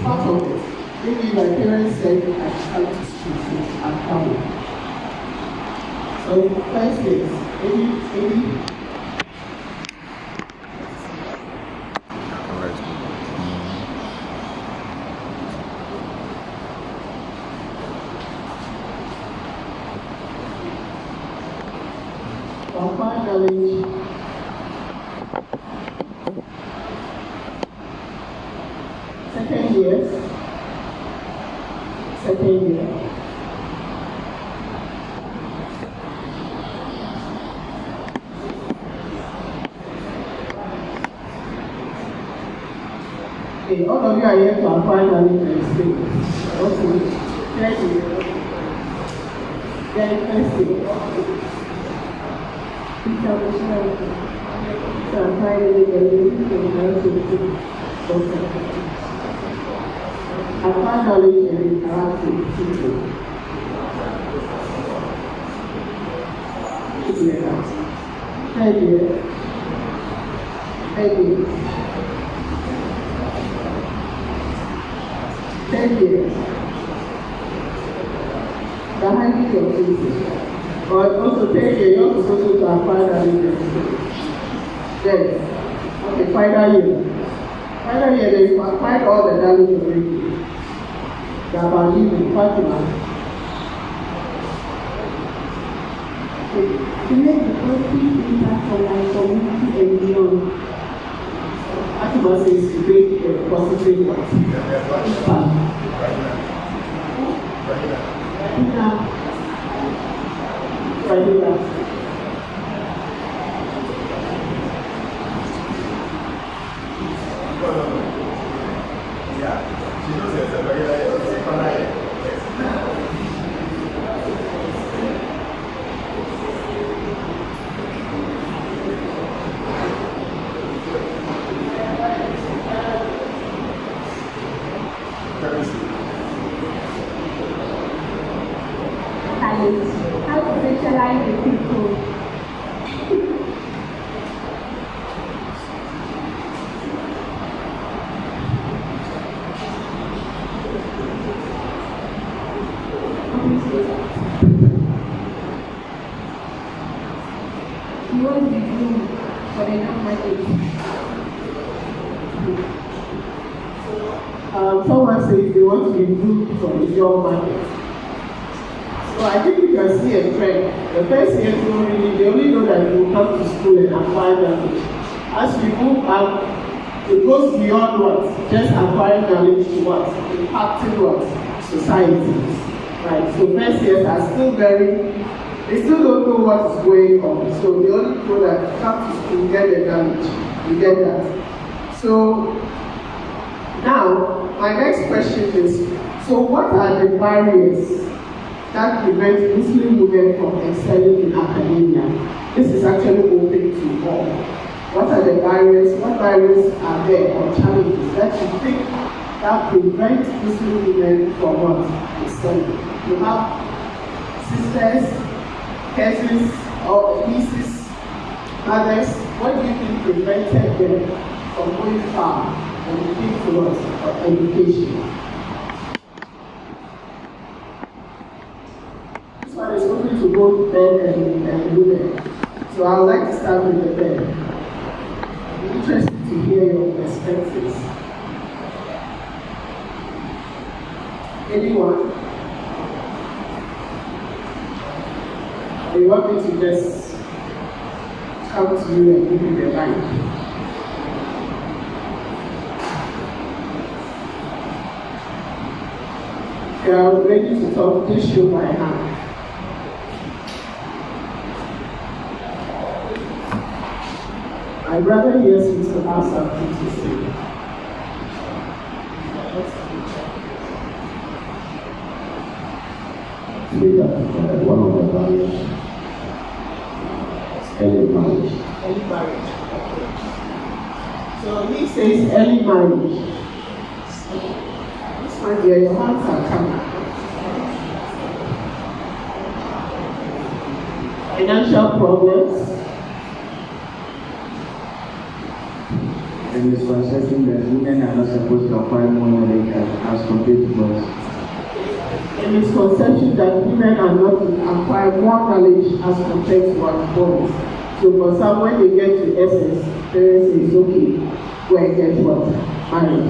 part of it. Maybe my parents said I should come to school, so I'm coming. So first is, maybe finally, second year. Okay, all of you are here to acquire knowledge and experience. Okay, third year. Then first year. Acquire knowledge and interact with people. Third year. The hiding your faces. But also third year, you're supposed to acquire knowledge. Then, okay, final year. Final year, they acquired all the knowledge already. They are about living, Fatima. To make the positive impact on our community and beyond. Fatima says to make a positive impact. How to socialize with people. You want to be blue for the non-market. Someone says they want to be blue for the job market. So I think you can see a trend. The first year they only know that you come to school and acquire knowledge. As we move up, it goes beyond what? Just acquiring knowledge to what? Impacting what? Society. Right. So first years are still they still don't know what is going on. So they only know that come to school, get the knowledge. You get that. So now my next question is, so what are the barriers that prevent Muslim women from excelling in academia? This is actually open to all. What are the barriers? What barriers are there or challenges that you think that prevent Muslim women from what? Excelling. You have sisters, cousins, or nieces, mothers. What do you think prevented them from going far and looking towards education? Is open to both men and women. So I would like to start with the men. I'm interested to hear your perspectives. Anyone? Or you want me to just come to you and give you the mic? If you are ready to talk, please show my hand. My brother here seems to have something to say. One of the barriers is early marriage. Early marriage. Okay. So he says early marriage. This one here, your hands are coming. Financial problems. And misconception that women are not supposed to acquire more knowledge as compared to boys. A misconception that women are not to acquire more knowledge as compared to our boys. So for some, when they get to SS, parents say it's okay, go and get what? Married.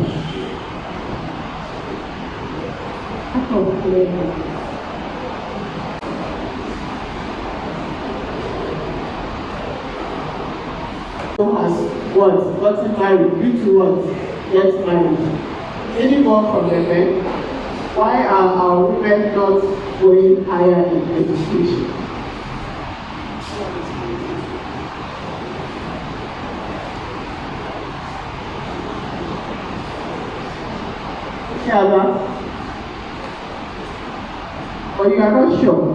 Who has what? Gotten married? You to what? Get married. Any more from the men? Why are our women not going higher in education? Or you are not sure?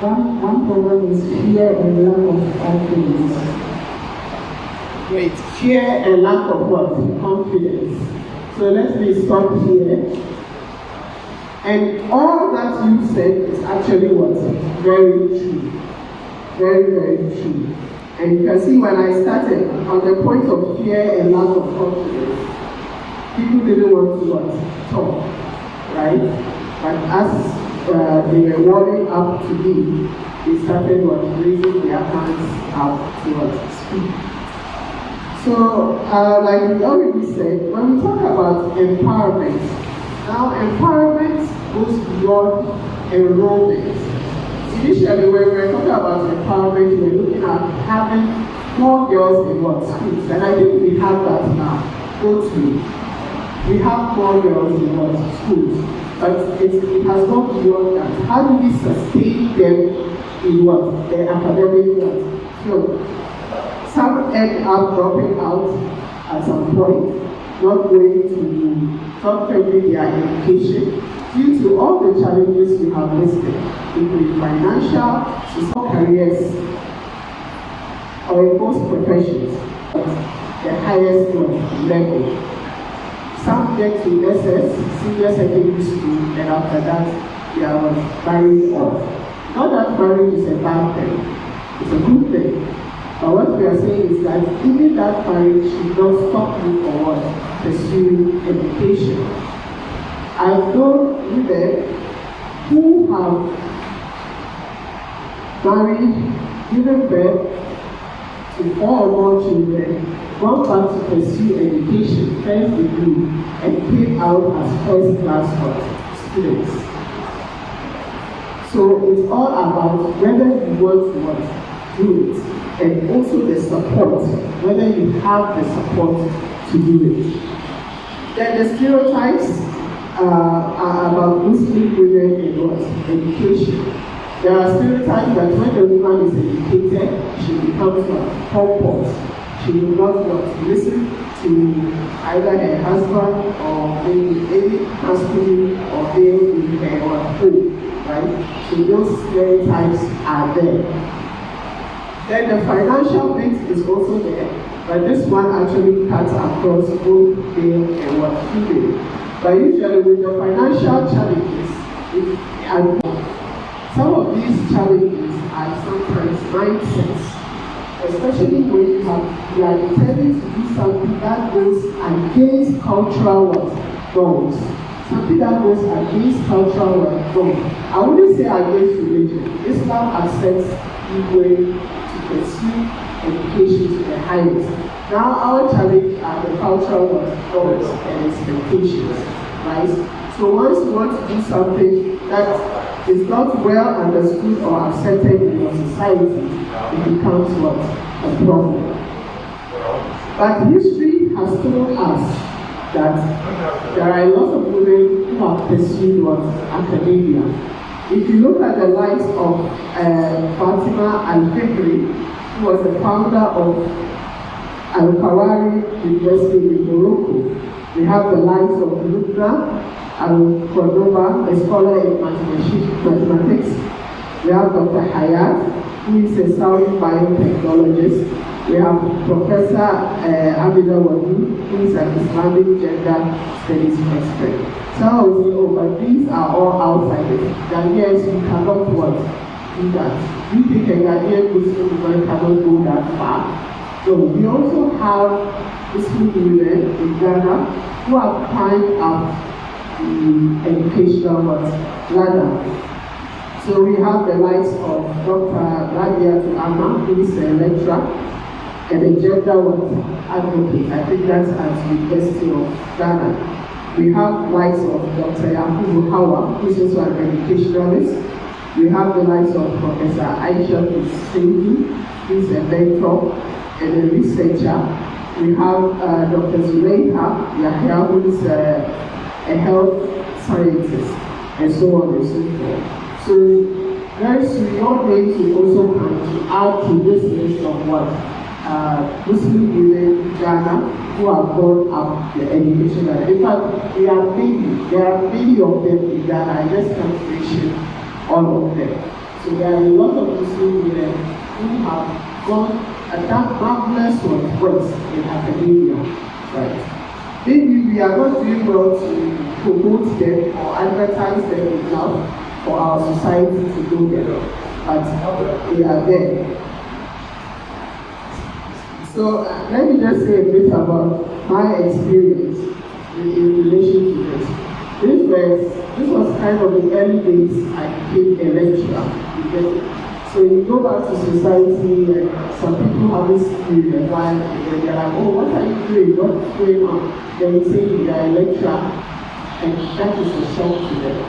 One problem is fear and lack of confidence. Great. Fear and lack of what? Confidence. So let me stop here. And all that you said is actually what? Very true. Very, very true. And you can see when I started on the point of fear and lack of confidence, people didn't want to what? Talk. Right? But as they were warming up to me, they started what? Raising their hands up to what? Speak. So, like we already said, when we talk about empowerment, now empowerment goes beyond enrollment. Initially, when we were talking about empowerment, we were looking at having more girls in what schools, and I think we have that now. Totally, we have more girls in what schools, but it has gone beyond that. How do we sustain them in what their academic field? Some end up dropping out at some point, not furthering their education due to all the challenges we have listed, including financial, social careers, or in most professions at the highest level. Some get to SS, senior secondary school, and after that, they are married off. Not that marriage is a bad thing, it's a good thing. But what we are saying is that even that marriage should not stop you from pursuing education. I've known women who have married, given birth to 4 or more children, gone back to pursue education, first degree, and came out as first-class students. So it's all about whether you want to do it, and also the support, whether you have the support to do it. Then the stereotypes are about Muslim women in education. There are stereotypes that when a woman is educated, she becomes pompous. She will not listen to either her husband or maybe any masculine or male in her home, right? So those stereotypes are there. Then the financial bit is also there, but this one actually cuts across both male and female. But usually with the financial challenges, some of these challenges are sometimes mindsets, especially when you are intending to do something that goes against cultural norms. Something that goes against cultural norms. I wouldn't say against religion. Islam accepts way to pursue education to the highest. Now our challenge are the cultural norms and expectations, right? So once you want to do something that is not well understood or accepted in your society, it becomes what? A problem. But history has told us that there are a lot of women who have pursued academia. If you look at the lives of Fatima Al-Fikri, who was the founder of Al-Kawari University in Morocco, we have the lives of Lubna Al-Cordoba, a scholar in mathematics. We have Dr. Hayat, who is a Saudi biotechnologist. We have Professor Abida Wadu, who is an Islamic gender studies expert. So I would say, but these are all outsiders. Ghanaians, we cannot do that. You think a Ghanaian Muslim woman cannot go that far? So we also have Muslim women in Ghana who have climbed up the educational ladder. So we have the likes of Dr. Rabia Ama, who is a lecturer and a gender advocate. I think that's at the University of Ghana. We have likes of Dr. Yakubu Hawa, who is also an educationalist. We have the likes of Professor Aisha Husseini, who is a mentor and a researcher. We have Dr. Zuleika Yahya, who is a health scientist, and so on and so forth. So very soon your names will also come to add to this list of what Muslim women in Ghana who have gone up the education. In fact, there are many of them in Ghana. I just can't mention all of them. So there are a lot of Muslim women who have gone and done marvelous work in academia, right? Maybe we are not doing well to promote them or advertise them enough for our society to go there, but they are there. So let me just say a bit about my experience in relation to this. This was kind of the early days I became a lecturer. So you go back to society and some people have this view and while they're like, oh, what are you doing? What's going on? Then you say you are a lecturer, and that is a shock to them.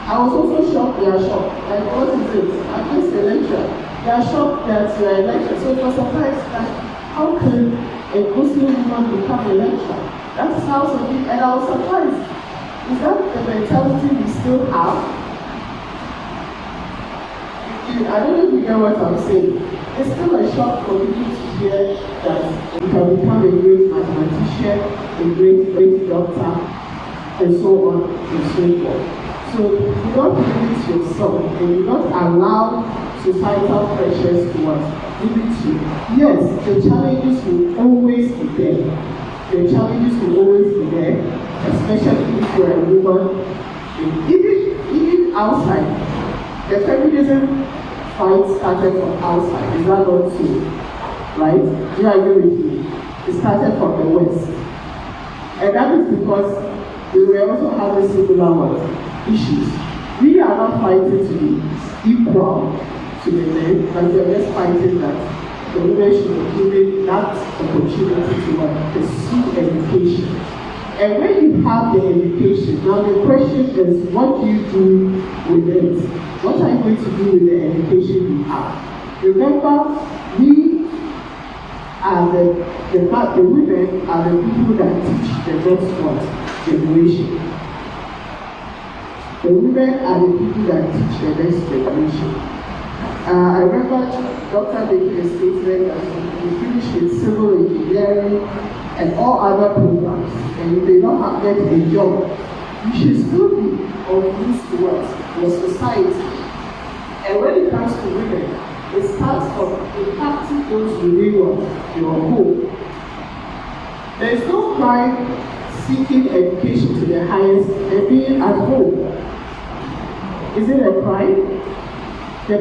I was also shocked, they are shocked. Like, what is it? I'm just a lecturer. They are shocked that you are a lecturer. So it was surprised, like, how can a Muslim woman become a lecturer? That's how some people, and I was surprised. Is that the mentality we still have? I don't know if you get what I'm saying. It's still a shock for people to hear that you can become a great mathematician, a great doctor, and so on and so forth. So you don't limit yourself and you don't allow societal pressures to limit you. Yes, the challenges will always be there. The challenges will always be there, especially if you're a woman. And even outside, the feminism fight started from outside. Is that not true? Right? Do you agree with me? It started from the West. And that is because we were also having similar issues. We are not fighting to be equal to the men, but we are just fighting that the women should be given that opportunity to pursue education. And when you have the education, now the question is, what do you do with it? What are you going to do with the education you have? Remember, we are the women are the people that teach the next generation. The women are the people that teach the next generation. I remember Dr. making a statement that you finish with civil engineering and all other programs, and you may not get a job, you should still be of use to your society. And when it comes to women, it starts from impacting those within your home. There is no crime seeking education to the highest and being at home. Is it a crime? The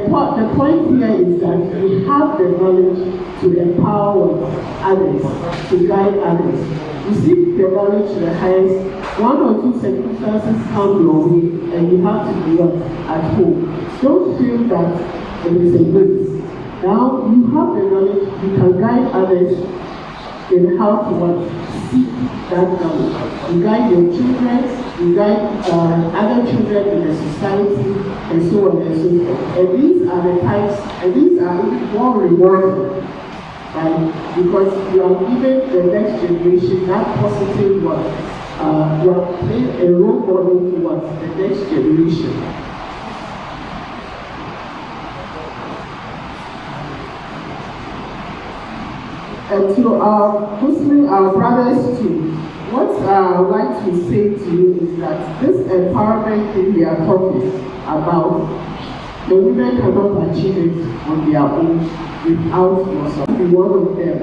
point here is that we have the knowledge to empower others, to guide others. You seek the knowledge to the highest, one or two circumstances come your way, and you have to be at home. Don't feel that it is a waste. Now you have the knowledge, you can guide others in how to seek that knowledge. You guide your children, you guide other children in the society, and so on and so forth. And these are the types, and these are even more rewarding, right? Because you are giving the next generation that positive one. You are playing a role model towards the next generation. And to our brothers too, what I would like to say to you is that this empowerment thing we are talking about, the women cannot achieve it on their own without your support. Be one of them.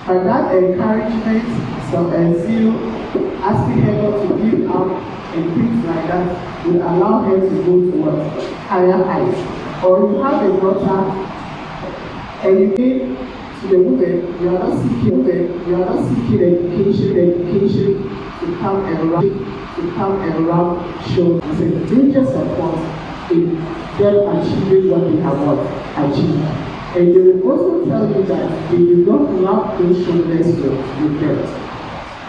But that encouragement, some zeal, asking her not to give up and things like that will allow her to go towards higher heights. Or you have a daughter and you need to the women, you are not seeking education to come and rub shoulders and major support in them achieving what they have achieved. And they will also tell you that they do not love those shoulders with them.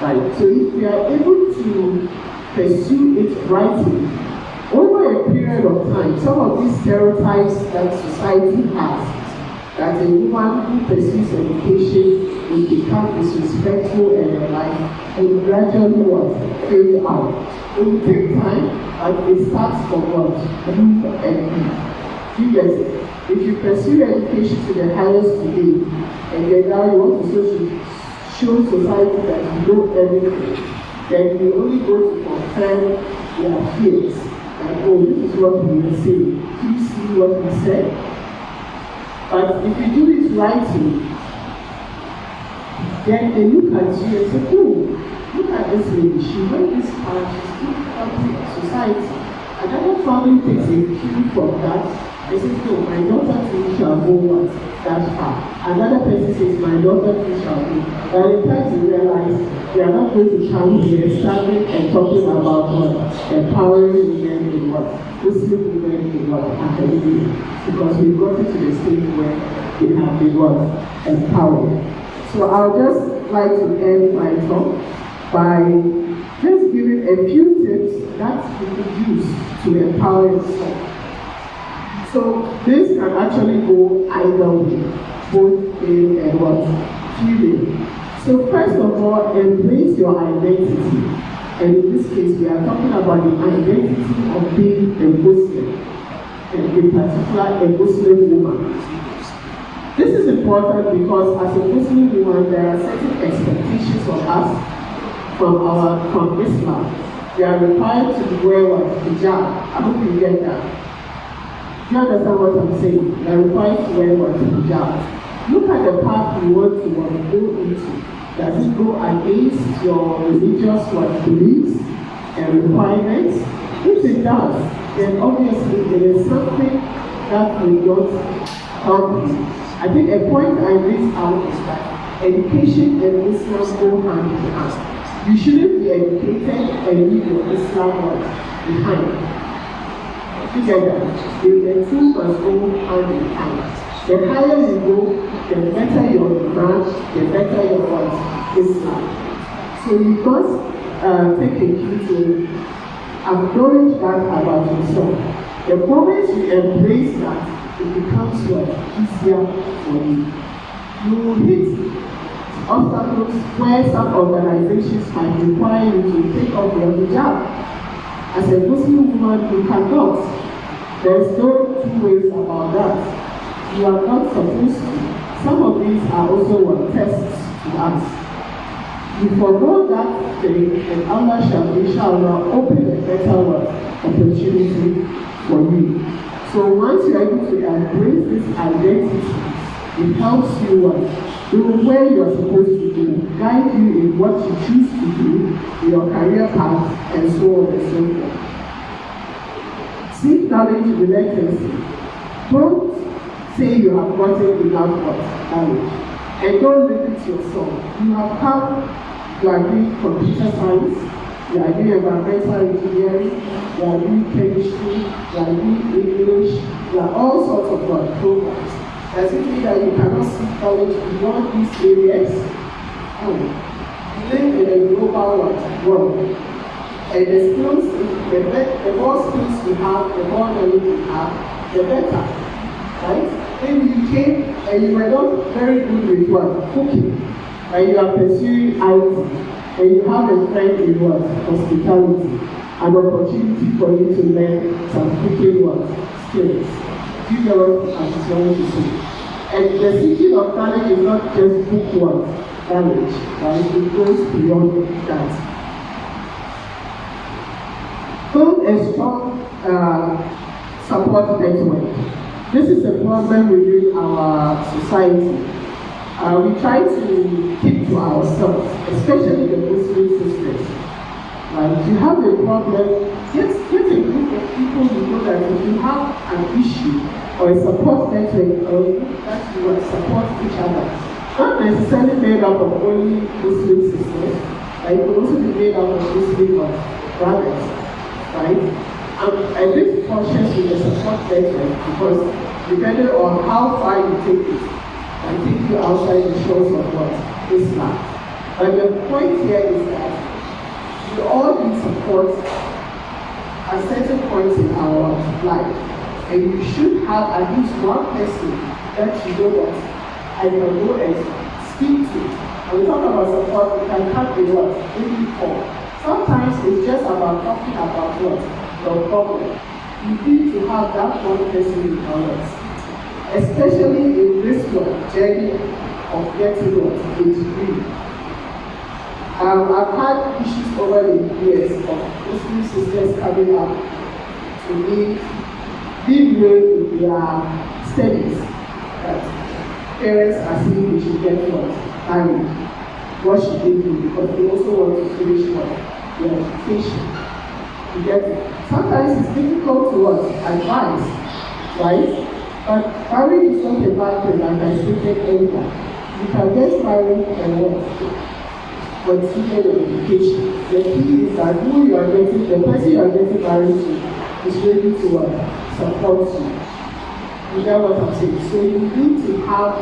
Right? So if we are able to pursue it rightly, over a period of time, some of these stereotypes that society has, that a woman who pursues education will become disrespectful in her life and gradually fade out. It will take time, but it starts from what? You and me. You get it? If you pursue education to the highest degree, and then now you want to show society that you know everything, then you only go to confirm their fears. Like, oh, this is what we were saying. Do you see what we said? But if you do it rightly, then they look at you and say, oh, look at this lady. She went this far, she's still helping society. Another family takes a cue from that. They say, no, my daughter too shall go that far. Another person says, my daughter too shall go. By the time you realize, we are not going to come here standing and talking about what? Empowering women in what? Muslim women in what? Academia. Because we've gotten to the stage where they have been what? Empowered. So I'll just like to end my talk by just giving a few tips that you could use to empower yourself. So this can actually go either way, both male and what? Female. So first of all, embrace your identity. And in this case, we are talking about the identity of being a Muslim, and in particular a Muslim woman. This is important because as a Muslim woman, there are certain expectations of us from Islam. We are required to wear what? Hijab. I hope you get that. Do you understand what I'm saying? We are required to wear what? Hijab. Look at the path you want to go into. Does it go against your religious beliefs and requirements? If it does, then obviously there is something that will not help you. I think a point I raised out is that education and Islam go hand in hand. You shouldn't be educated and leave your Islam behind. Together, the two must go hand in hand. The higher you go, the better your branch, the better your Islam. So you must take a cue to acknowledge that about yourself. The moment you embrace that, it becomes easier for you. You will hit obstacles where some organizations might require you to take off your hijab. As a Muslim woman, you cannot. There's no two ways about that. You are not supposed to. Some of these are also tests to us. You forego that thing, and Allah shall inshallah open a better opportunity for you. So once you are able to embrace this identity, it helps you know where you are supposed to go, guide you in what you choose to do, your career path, and so on and so forth. Seek knowledge relentlessly. Don't say you have gotten enough knowledge, and don't limit yourself. You have come, you are doing computer science, you are doing environmental engineering, you are doing chemistry, you are doing English, you are all sorts of programs. Does it mean that you cannot seek knowledge beyond these areas? You live in a global world, and the skills, the more skills you have, the more knowledge you have, the better. Right? Maybe you came and you were not very good with cooking, and you are pursuing IT, and you have a friend in hospitality, an opportunity for you to learn some cooking skills. Do you know what I'm trying to say? And the seeking of knowledge is not just book knowledge, right? It goes beyond that. Build a strong support network. This is a problem within our society. We try to keep to ourselves, especially the Muslim sisters. If you have a problem, get a group of people you know that if you have an issue or a support network, or that you will support each other. not necessarily made up of only Muslim sisters, but it could also be made up of Muslim brothers, right? I live cautious with the support network because depending on how far you take it, can take you outside the shores of what? Islam. But the point here is that we all need support at certain points in our life. And you should have at least one person that you know that I can go and speak to. When we talk about support, we can have a what? Maybe four. Sometimes it's just about talking about what? The problem. You need to have that one person in others. Especially in this journey of getting what? A degree. I've had issues over the years of Muslim sisters coming up to me, being real with their studies, that parents are saying they should get what? Married. What should they do? Because they also want to finish what? Their education. You get it? Sometimes it's difficult to us advise, right? But marriage is not a bad thing, like I stated earlier. You can get married and what? Continue your education. The key is that who you are getting, the person you are getting married to is ready to support you. You get what I'm saying? So you need to have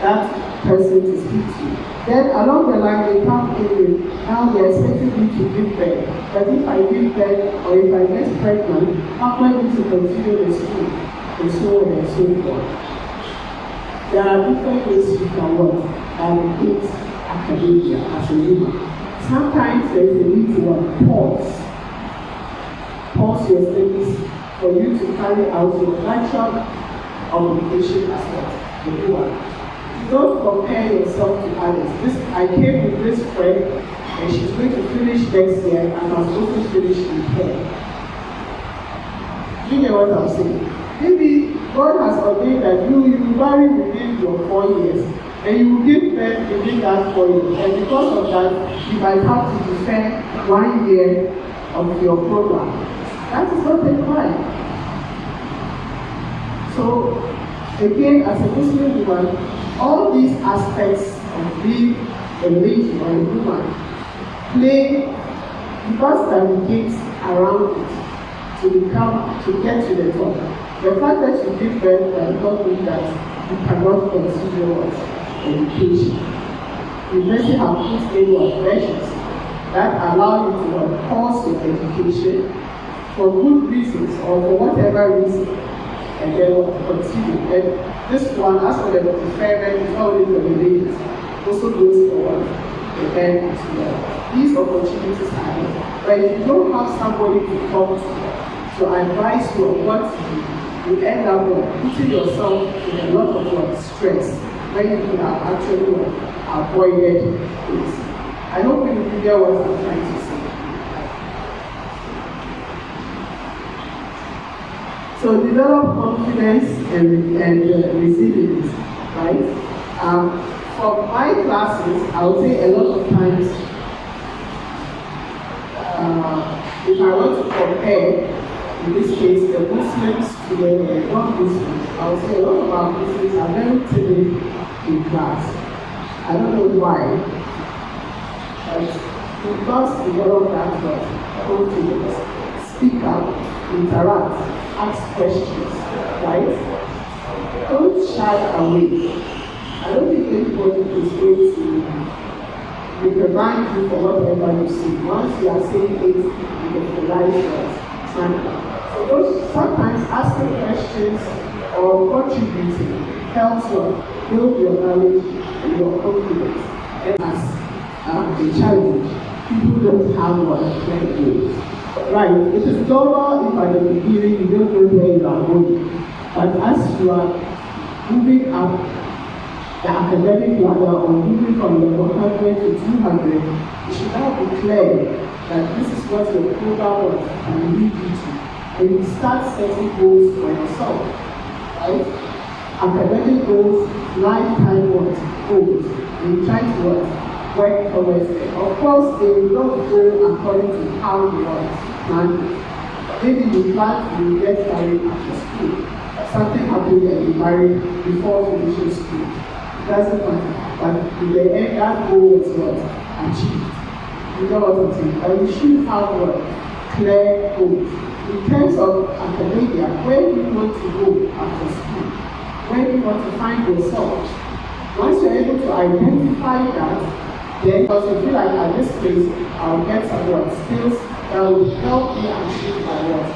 that person to speak to. Then along the line they come in with, now they are expecting me to give birth. But if I give birth or if I get pregnant, how am I going to continue the school? And so on and so forth. There are different ways you can work and academia as a woman. Sometimes there is a need to pause your studies for you to carry out your natural obligation as a woman. Don't compare yourself to others. I came with this friend and she's going to finish next year and I'm supposed to finish in her. Do you get what I'm saying? Maybe God has ordained that you marry within your 4 years and you will give birth within that 4 years. And because of that, you might have to defer 1 year of your program. That is not a crime. So, again, as a Muslim woman, all these aspects of being a lady or a woman play, because navigate around it to get to the top. The fact that you give birth does not mean that you cannot continue education. You must have put in measures that allow you to pause your education for good reasons or for whatever reason, and then continue. And this one, as for the deferment, is not only for the ladies, also goes for the men as well. These opportunities are there. But if you don't have somebody to talk to advise you on what to do, you end up putting yourself in a lot of stress when you could have actually avoided it. I hope you get what I'm trying to say. So develop confidence and resilience, right? For my classes, I would say a lot of times, if I want to compare, in this case, the Muslims to the non-Muslims, I would say a lot of our Muslims are very timid in class. I don't know why, but we must develop that confidence, speak up, interact, ask questions, right? Don't shy away. I don't think anybody is going to reprimand you for whatever you say. Once you are saying it, you can realize yours. So sometimes asking questions or contributing helps you build your knowledge and your confidence. And as a challenge, people don't have what they do. Right, it is normal if at the beginning you don't know where you are going. But as you are moving up the academic ladder or moving from level 100 to 200, you should now be clear that this is what your program will lead you to. And you start setting goals for yourself, right? Academic goals, lifetime goals. And you try to work towards it. Of course, they will not go according to how you plan. Maybe you plan to get married after school. Something happened and you married before finishing school. doesn't matter. But in the end, that goal was what? Achieved. You know what I'm saying? And we should have what? Clear goals. In terms of academia, where do you want to go after school? Where do you want to find yourself? Once you're able to identify that, then because you feel like at this place, I'll get some what skills that will help me achieve my what.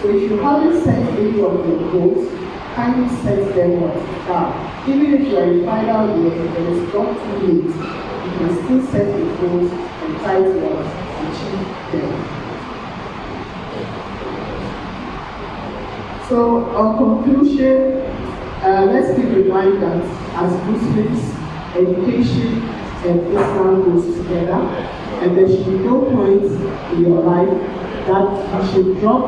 So if you haven't set any of your goals, kindly set them what down. Even if you are in final year, it is not too late. You can still set your goals and try to what achieve them. So, on conclusion, let's keep in mind that as Muslims, education and Islam goes together, and there should be no point in your life that you should drop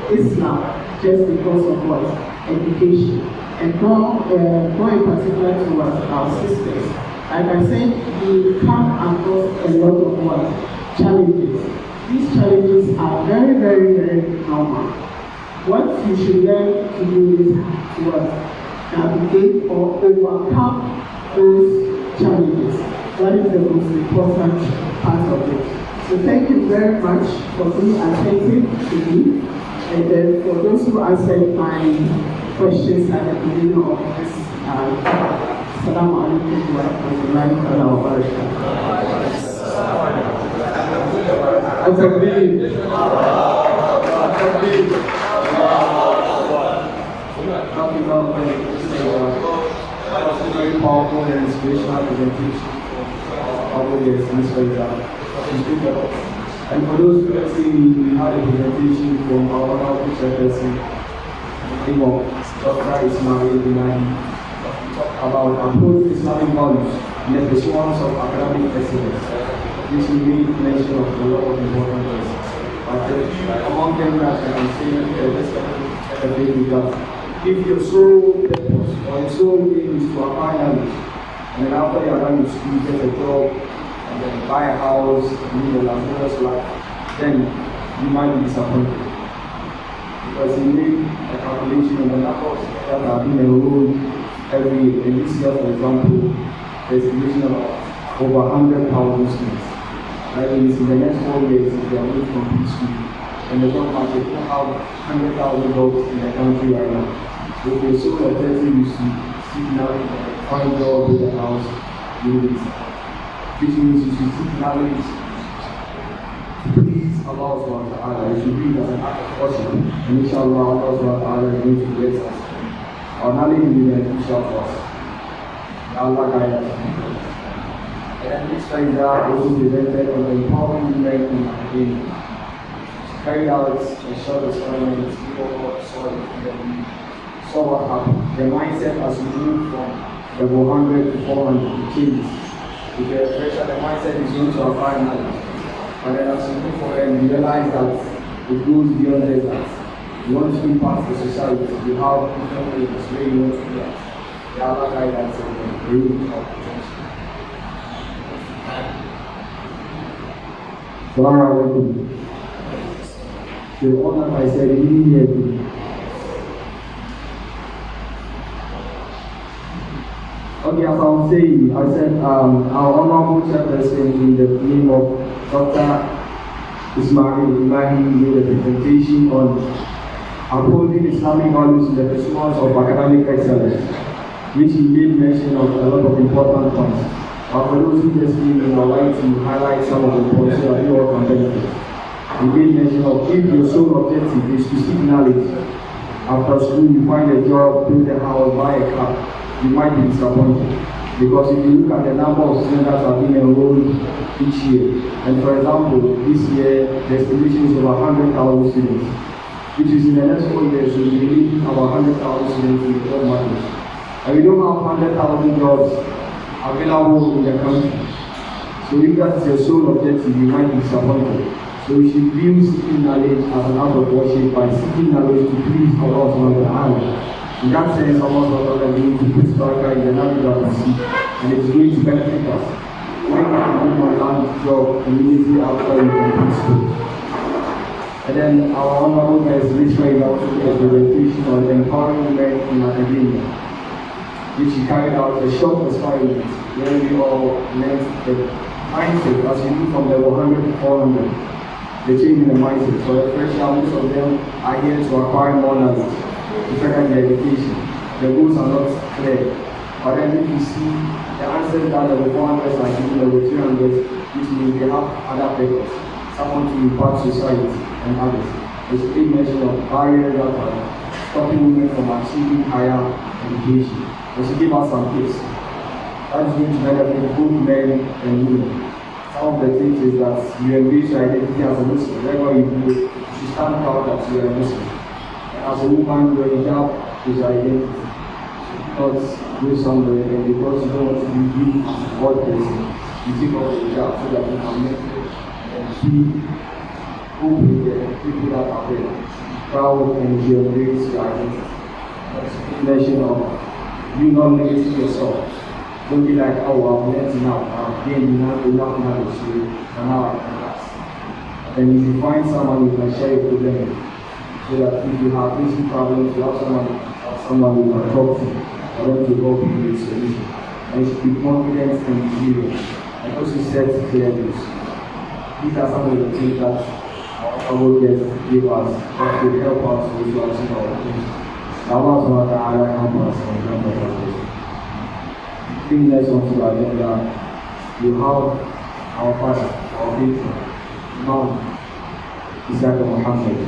Islam just because of what? Education. And more in particular towards our sisters. Like I said, we come across a lot of what? Challenges. These challenges are very, very, very normal. What you should learn to do is to navigate or overcome those challenges. That is the most important part of it. So thank you very much for being attentive to me. And then for those who answered my questions at the beginning of this Assalamu alaikum wa rahmatullahi wa barakatuh. Very powerful and inspirational presentation of the Fauzan. And for those who have seen, we had a presentation from our honorable chairperson, Dr. Ismail Binani, about upholding Islamic values in the pursuance of academic excellence, which we made mention of a lot of important things. But among them that I can say, let's get a big regard. If your sole purpose or your sole aim is to acquire knowledge, and then after you are done with school, get a job, and then buy a house, live a luxurious life, then you might be disappointed. Because you make a calculation of the number of students that are being enrolled every year. And this year, for example, there's a estimation of over 100,000 students. That means in the next 4 years, if they are going to complete school, and the job market will have 100,000 jobs in the country right now. If you're so attentive, you seek knowledge, find job, build a house, do this. Which means you should seek knowledge to please Allah subhanahu wa ta'ala. You should be as an act of worship. And inshallah, Allah subhanahu wa ta'ala is going to bless us. Our knowledge will be beneficial for us. Allah guide us. And then this Fauzan also presented on the empowering women in academia. Carried out a short experiment, people saw what happened. The mindset has moved from level 100 to 400 changes. With the pressure, the mindset is going to acquire knowledge. But then as you move forward, you realize that it goes beyond that. You want to impact the society. You have different ways where you want to do that. The other guidance is the root of potential. Assalamu alaikum. The honor I said immediately. Okay, as I was saying, I said our honorable chairperson in the name of Dr. Ismail Ibrahim made a presentation on upholding Islamic values in the pursuance of academic excellence, which he made mention of a lot of important points. But for those who just came in, I would like to highlight some of the points so that you all can benefit. He made mention of if your sole objective is to seek knowledge, after school you find a job, build a house, buy a car, you might be disappointed. Because if you look at the number of students that are being enrolled each year, and for example, this year the estimation is over 100,000 students, which is in the next 4 years, we need about 100,000 students in the job market. And we don't have 100,000 jobs available in the country. So if that is your sole objective, you might be disappointed. So we should view seeking knowledge as an act of worship by seeking knowledge to please Allah subhanahu wa ta'ala. In that sense, Allah subhanahu wa ta'ala is going to put barakah in the knowledge that we see, and it is going to benefit us. When we do my land job immediately after we complete school. And then our honorable guest, Rich Ray, also did a presentation on empowering women in academia. He which he carried out a short experiment where we all learned the mindset as we move from level 100 to 400. The change in the mindset. For the first year, most of them are here to acquire more knowledge, to further their education. The goals are not clear. But then if you see the answers that level 400 are giving level 300, which means they have other purpose. Someone to impact society and others. There's a big mention of barriers that are stopping women from achieving higher education. We should give us some tips. That is going to benefit both men and women. Some of the things is that you embrace your identity as a Muslim. Wherever you go, you should stand proud that you are a Muslim. And as a woman, your hijab is your identity. Not do somewhere and because you don't want to be viewed as a bad person, you take off the hijab so that you can make it and be open with the people that are there. Proud and you embrace your identity. That's a mention of you not limiting yourself. Don't be like, oh, I've learned enough, I've gained enough knowledge, and now I can ask. And if you find someone you can share your problem with, so that if you have facing problems, you have someone you can talk to, for them to help you with solution. And you should be confident and serious. And also set clear goals. These are some of the things that our guests give us that will help us to achieve our goals. Allah subhanahu wa ta'ala help us and help us out there. Bring lessons to our agenda. You have our father, our patron, Imam Isaac Muhammad,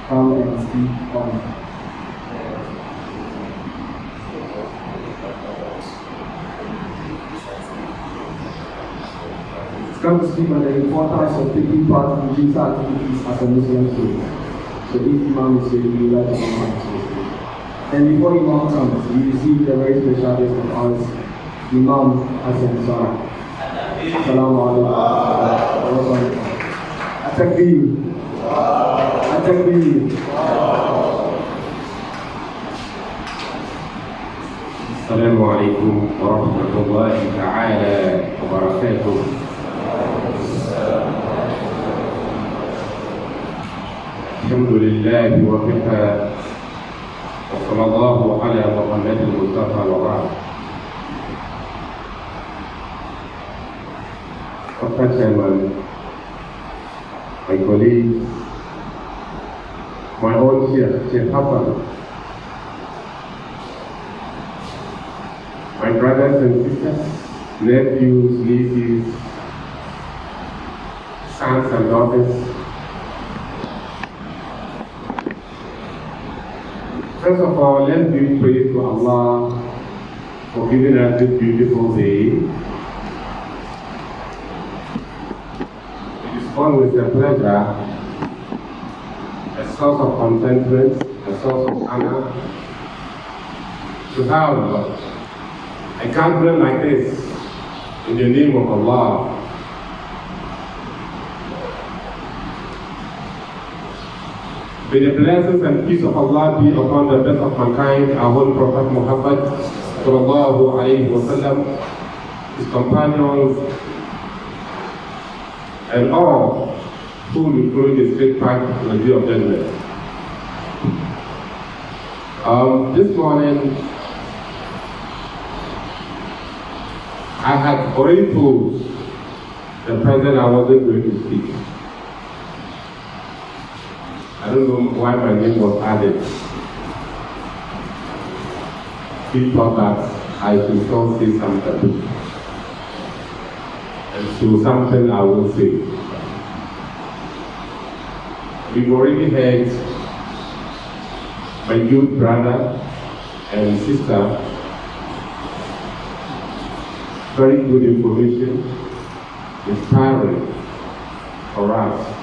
come and speak on come to speak on the importance of taking part in these activities as a Muslim student. So if Imam is here, we like to come and speak. And before Imam comes, we receive the very special guest of ours, Imam Hassan Sarah. Assalamu alaikum. Atakbir. Atakbir. Assalamu alaikum wa rahmatullahi ta'ala wa barakatuh. الحمد لله وكفى وصلى الله على محمد المصطفى وبعد. Dr. Chairman, my colleagues, my own Sheikh Hassan, my brothers and sisters, nephews, nieces, sons and daughters. First of all, let's give praise to Allah for giving us this beautiful day. It is always a pleasure, a source of contentment, a source of honor to have a gathering like this in the name of Allah. May the blessings and peace of Allah be upon the best of mankind, our holy Prophet Muhammad sallallahu alayhi wa sallam, his companions, and all who will follow the straight path to the day of judgment. This morning, I had already told the president I wasn't going to speak. I don't know why my name was added. He thought that I should still say something. And so something I will say. We've already heard my youth brother and sister very good information, inspiring for us.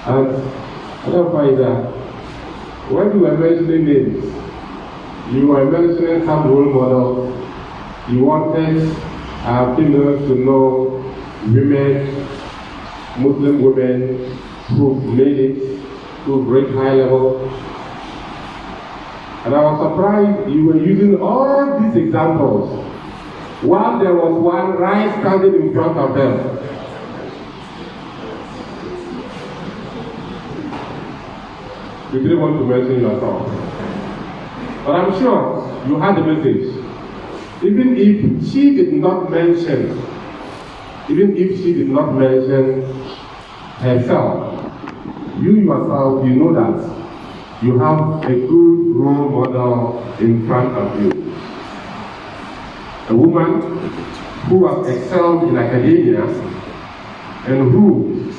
And I don't find that when you were mentioning names, you were mentioning some role models. You wanted females to know women, Muslim women who've made it, who've reached high level. And I was surprised you were using all these examples while there was one right standing in front of them. You didn't want to mention yourself. But I'm sure you had the message. Even if she did not mention herself, you yourself, you know that you have a good role model in front of you. A woman who has excelled in academia and who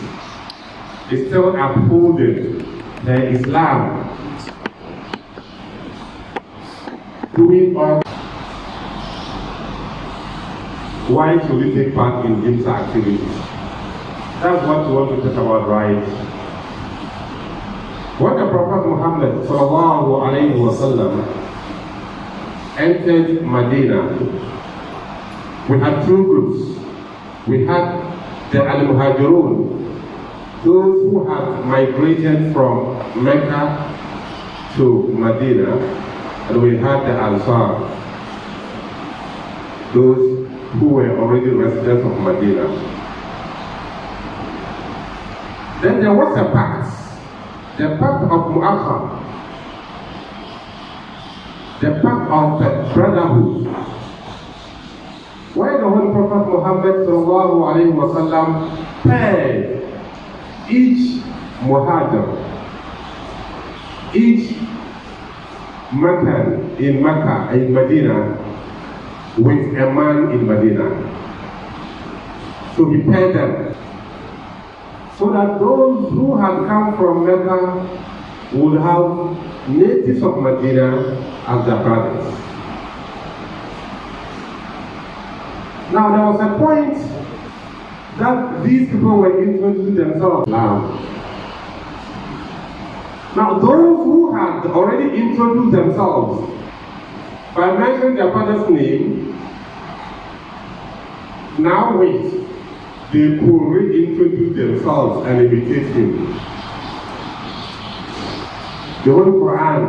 is still upholding her Islam, doing all. Why should we take part in IMSA activities? That's what we want to talk about, right? When the Prophet Muhammad sallallahu alayhi wa sallam entered Medina, we had two groups. We had the Al-Muhajirun, those who had migrated from Mecca to Medina, and we had the Ansar, those who were already residents of Medina. Then there was a pact, the pact of Mu'akhar, the pact of brotherhood, where the Holy Prophet Muhammad sallallahu alayhi wa sallam paid each Muhajir, each Meccan in Mecca, in Medina, with a man in Medina. So he paired them, so that those who had come from Mecca would have natives of Medina as their brothers. Now there was a point that these people were introducing themselves. Now those who had already introduced themselves by mentioning their father's name, now wait, they could reintroduce themselves and imitate him. The Holy Quran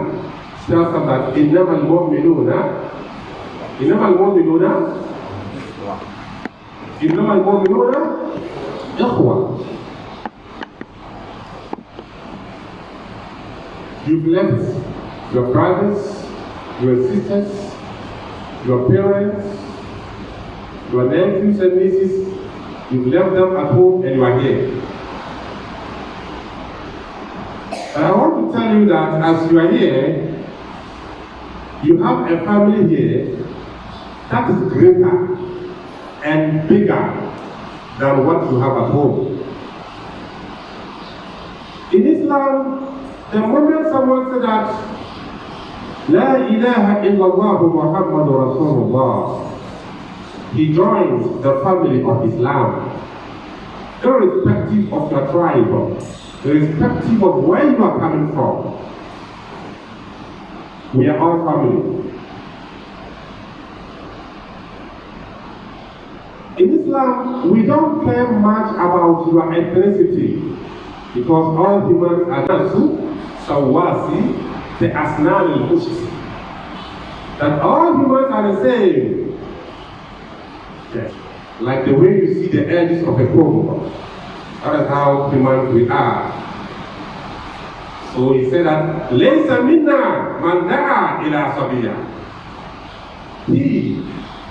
tells us that إِنَّمَا الْمُؤْمِنُونَ إِخْوَةٌ. You've left your brothers, your sisters, your parents, your nephews and nieces, you've left them at home and you are here. And I want to tell you that as you are here, you have a family here that is greater and bigger than what you have at home. In Islam, the moment someone said that La ilaha illallah Muhammad Rasulullah, he joins the family of Islam, irrespective of your tribe, irrespective of where you are coming from. We are all family. In Islam, we don't care much about your ethnicity, because all humans are nasu, sawasi, the asnan al-hushsi. That all humans are the same. Yes. Like the way you see the edges of a comb. That is how humans we are. So he said that Laysa minna man da'a ila sabiya. He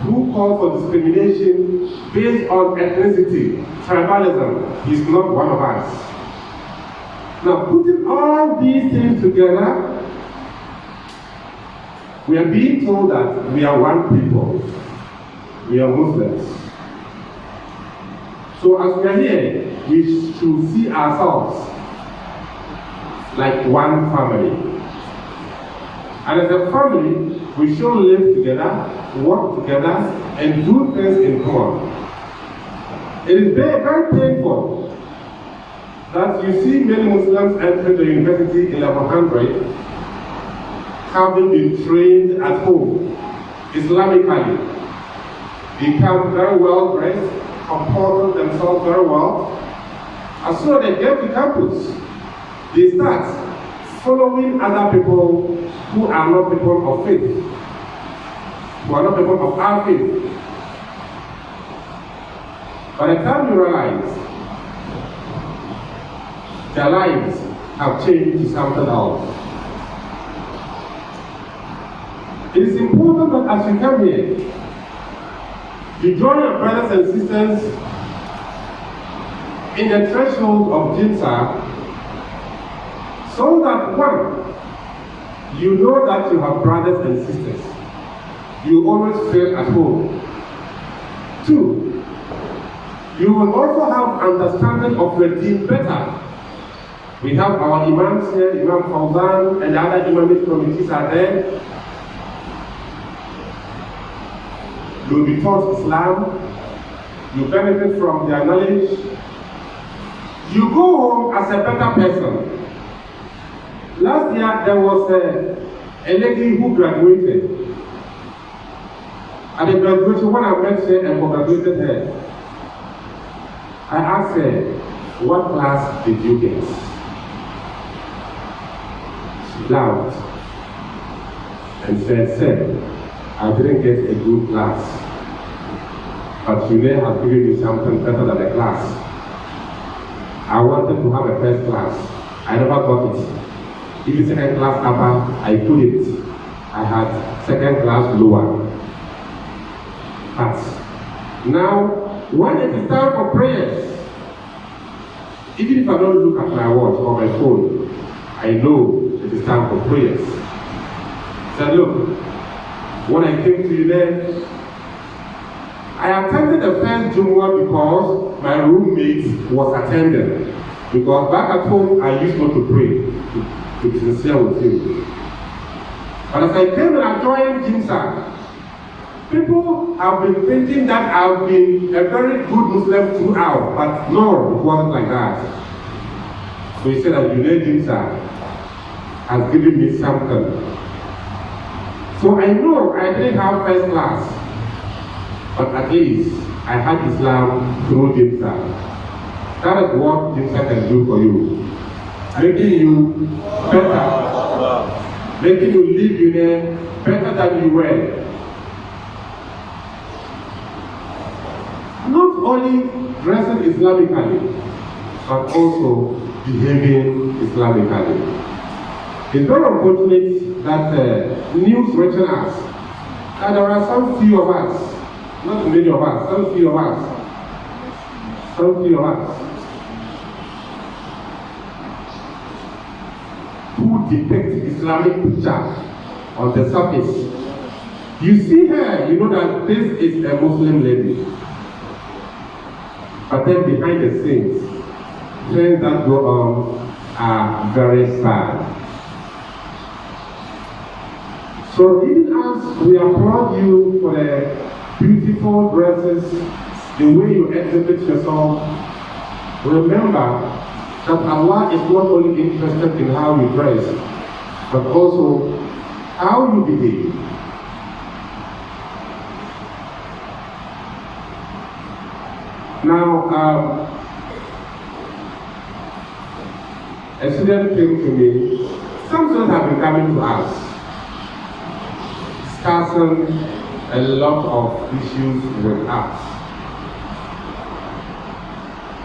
who calls for discrimination based on ethnicity, tribalism, is not one of us. Now, putting all these things together, we are being told that we are one people. We are Muslims. So as we are here, we should see ourselves like one family. And as a family, we should live together, work together, and do things in common. It is very, very painful that you see many Muslims enter the university in 1100 having been trained at home, Islamically, become very well dressed, comport themselves very well. As soon as they get to campus, they start following other people who are not people of faith, who are not people of our faith. By the time you realize their lives have changed to something else. It is important that as you come here, you join your brothers and sisters in the threshold of Jinsa, so that one, you know that you have brothers and sisters. You always feel at home. Two, you will also have understanding of your deen better. We have our imams here, Imam Fauzan and the other imamate committees are there. You will be taught Islam. You benefit from their knowledge. You go home as a better person. Last year there was a lady who graduated. At the graduation, when I met her and congratulated her, I asked her, what class did you get? She laughed and said, sir, I didn't get a good class, but you may have given me something better than a class. I wanted to have a first class. I never got it. Even second class upper, I put it. I had second class lower. But now, when it is time for prayers, even if I don't look at my watch or my phone, I know it is time for prayers. So look, when I came to you there, I attended the first Jumu'ah because my roommate was attending. Because back at home, I used not to pray, to be sincere with you. But as I came and I joined Jinsa, people have been thinking that I've been a very good Muslim throughout, but no, it wasn't like that. So he said that Jinsa has given me something. So I know I didn't have first class, but at least I had Islam through Jinsa. That is what Jinsa can do for you. Making you better. Making you live in there better than you were. Not only dressing Islamically, but also behaving Islamically. It's very unfortunate that news reaching us that there are some few of us, not many of us, some few of us, who depict Islamic picture on the surface. You see her, you know that this is a Muslim lady. But then behind the scenes, things that go on are very sad. So even as we applaud you for the beautiful dresses, the way you exhibit yourself, remember that Allah is not only interested in how you dress, but also how you behave. Now, a student came to me. Some students have been coming to us, discussing a lot of issues with us.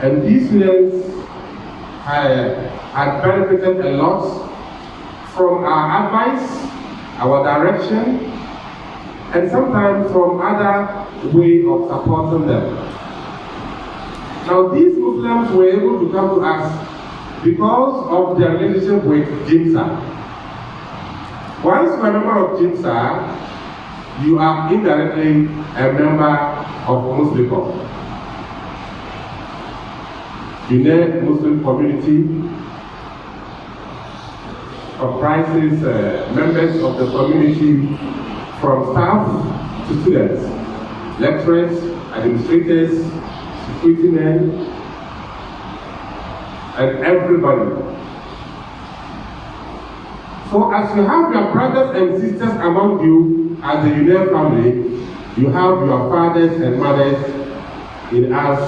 And these students had benefited a lot from our advice, our direction, and sometimes from other way of supporting them. Now these Muslims were able to come to us because of their relationship with Jinsa. Once you are a member of Jinsa, you are indirectly a member of Muslim. United Muslim community comprises members of the community from staff to students, lecturers, administrators, security men, and everybody. So as you have your brothers and sisters among you as the United family, you have your fathers and mothers in us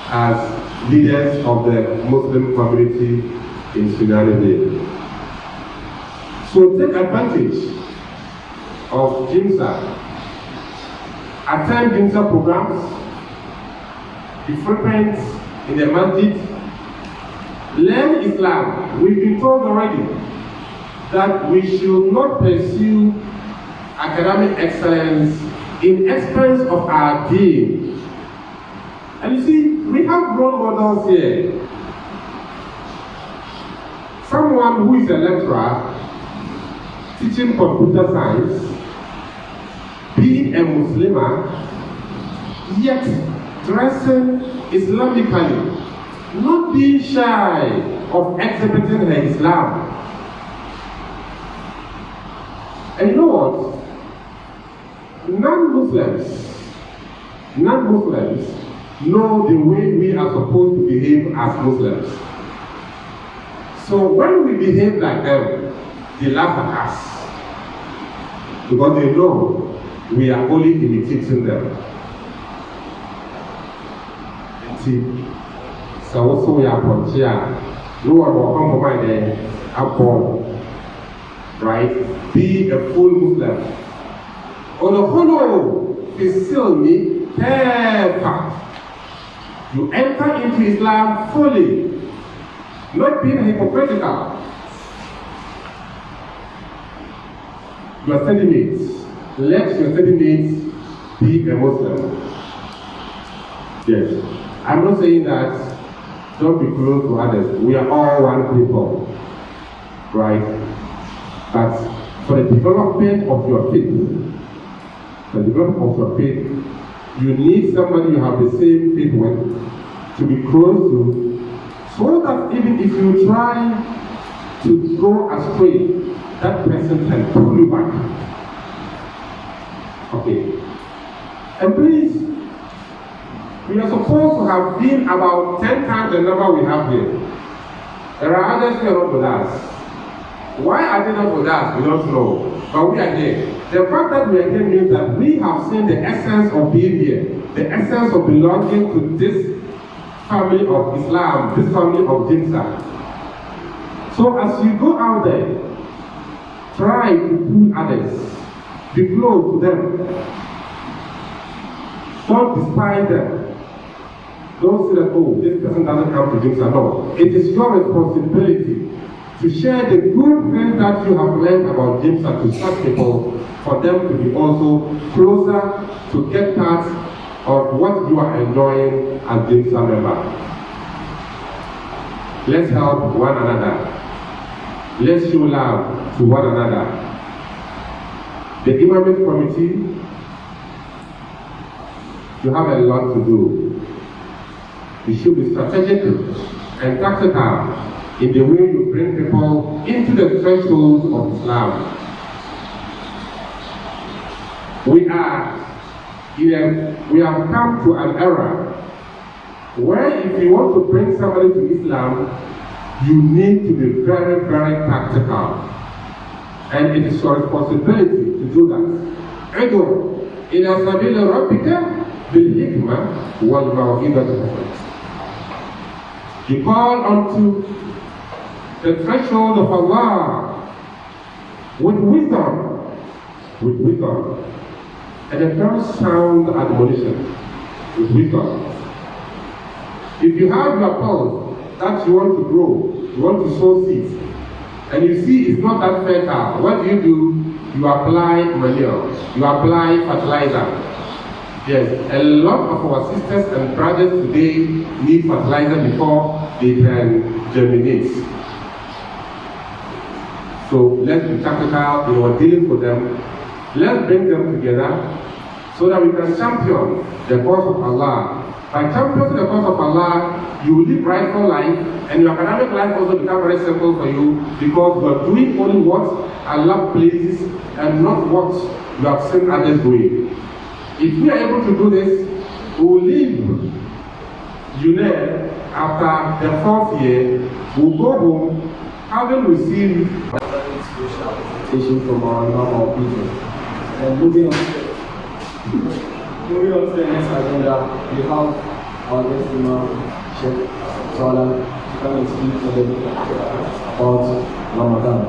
as leaders of the Muslim community in Sudan. So take advantage of Jinsa. Attend Jinsa programs. Be frequent in the masjid. Learn Islam. We've been told already that we should not pursue academic excellence in expense of our gain. And you see, we have role models here. Someone who is a lecturer teaching computer science, being a Muslim, yet dressing Islamically, not being shy of exhibiting her Islam. And you know what? Non-Muslims know the way we are supposed to behave as Muslims. So when we behave like them, they laugh at us because they know we are only imitating them. See, so also we are from here. No one will come by there, right? Be a full Muslim. On the whole, facility, perfect. You enter into Islam fully, not being hypocritical. Your study mates, let your study mates be a Muslim. Yes, I'm not saying that don't be close to others. We are all one people, right? But for the development of your faith, you need somebody you have the same faith with to be close to, so that even if you try to go astray, that person can pull you back. Okay. And please, we are supposed to have been about 10 times the number we have here. There are others who are not with us. Why are they not with us? We don't know. But we are here. The fact that we are here means that we have seen the essence of being here, the essence of belonging to this family of Islam, this family of Jinsa. So as you go out there, try to pull others, be close to them. Don't despise them. Don't say that, oh, this person doesn't come to Jinsa. No, it is your responsibility to share the good things that you have learned about Jinsa to such people, for them to be also closer to get part of what you are enjoying as Jinsa member. Let's help one another. Let's show love to one another. The Imamate Committee, you have a lot to do. You should be strategic and tactical in the way you bring people into the thresholds of Islam. We have come to an era where if you want to bring somebody to Islam, you need to be very, very practical. And it is your responsibility to do that. ادعو إلى سبيل ربك بالحكمة والموعظة الحسنة. You call unto the threshold of Allah with wisdom, and a very sound admonition, with wisdom. If you have your pulse that you want to grow, you want to sow seeds, and you see it's not that fertile, what do? You apply manure, you apply fertilizer. Yes, a lot of our sisters and brothers today need fertilizer before they can germinate. So let's be tactical in our dealings with them. Let's bring them together so that we can champion the cause of Allah. By championing the cause of Allah, you will live rightful life, and your academic life also becomes very simple for you because you are doing only what Allah pleases and not what you have seen others doing. If we are able to do this, we will leave UNED after the 4th year. We will go home having received inspiration from our normal people. And moving on to the next agenda, we have our guest Imam Sheikh Salah to come and speak about Ramadan.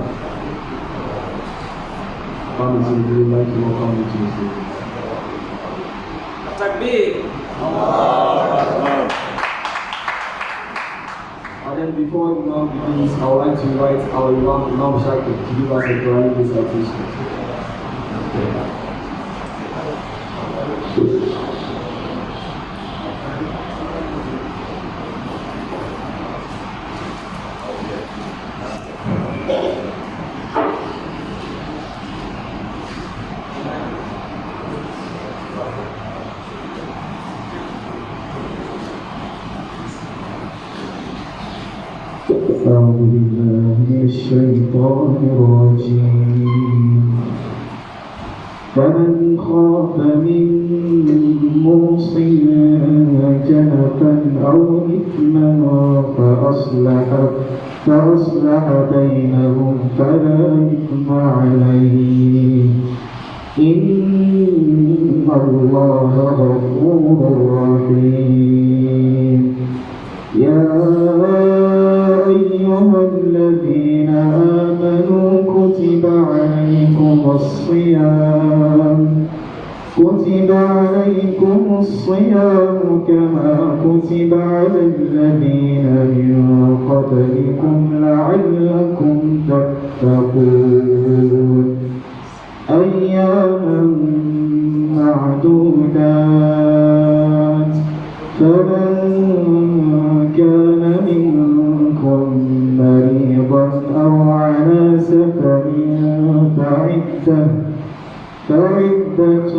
Would you like to welcome you to the stage? Takbir. And then before Imam begins, I would like to invite our Imam Shakir to give us a Quranic recitation. أعوذ بالله من الشيطان الرجيم فمن خاف من موص جنفا أو إثما فأصلح بينهم فلا إثم عليه إن الله غفور رحيم يا أيها الذين آمنوا كتب عليكم الصيام كما كتب على الذين من قبلكم لعلكم تتقون أياما معدودات فمن كان منكم مريضا أو على سفر فعدة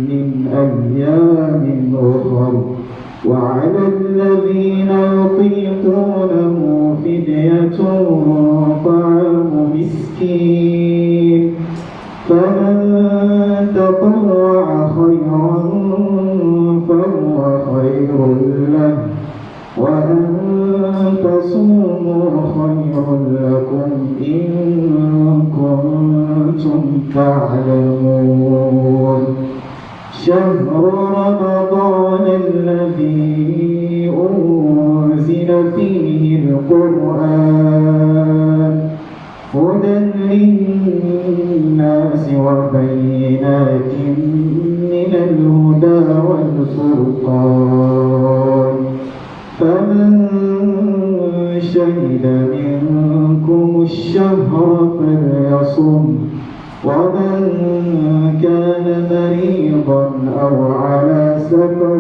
من أيام أخر وعلى الذين يطيقونه فدية طعام مسكين فمن تطوع خيرا فهو خير له وأن تصوموا خير لكم إن كنتم تعلمون شهر رمضان الذي أنزل فيه القرآن هدى للناس وبينات من الهدى والفرقان فمن شهد منكم الشهر فليصم ومن كان مريضا أو على سفر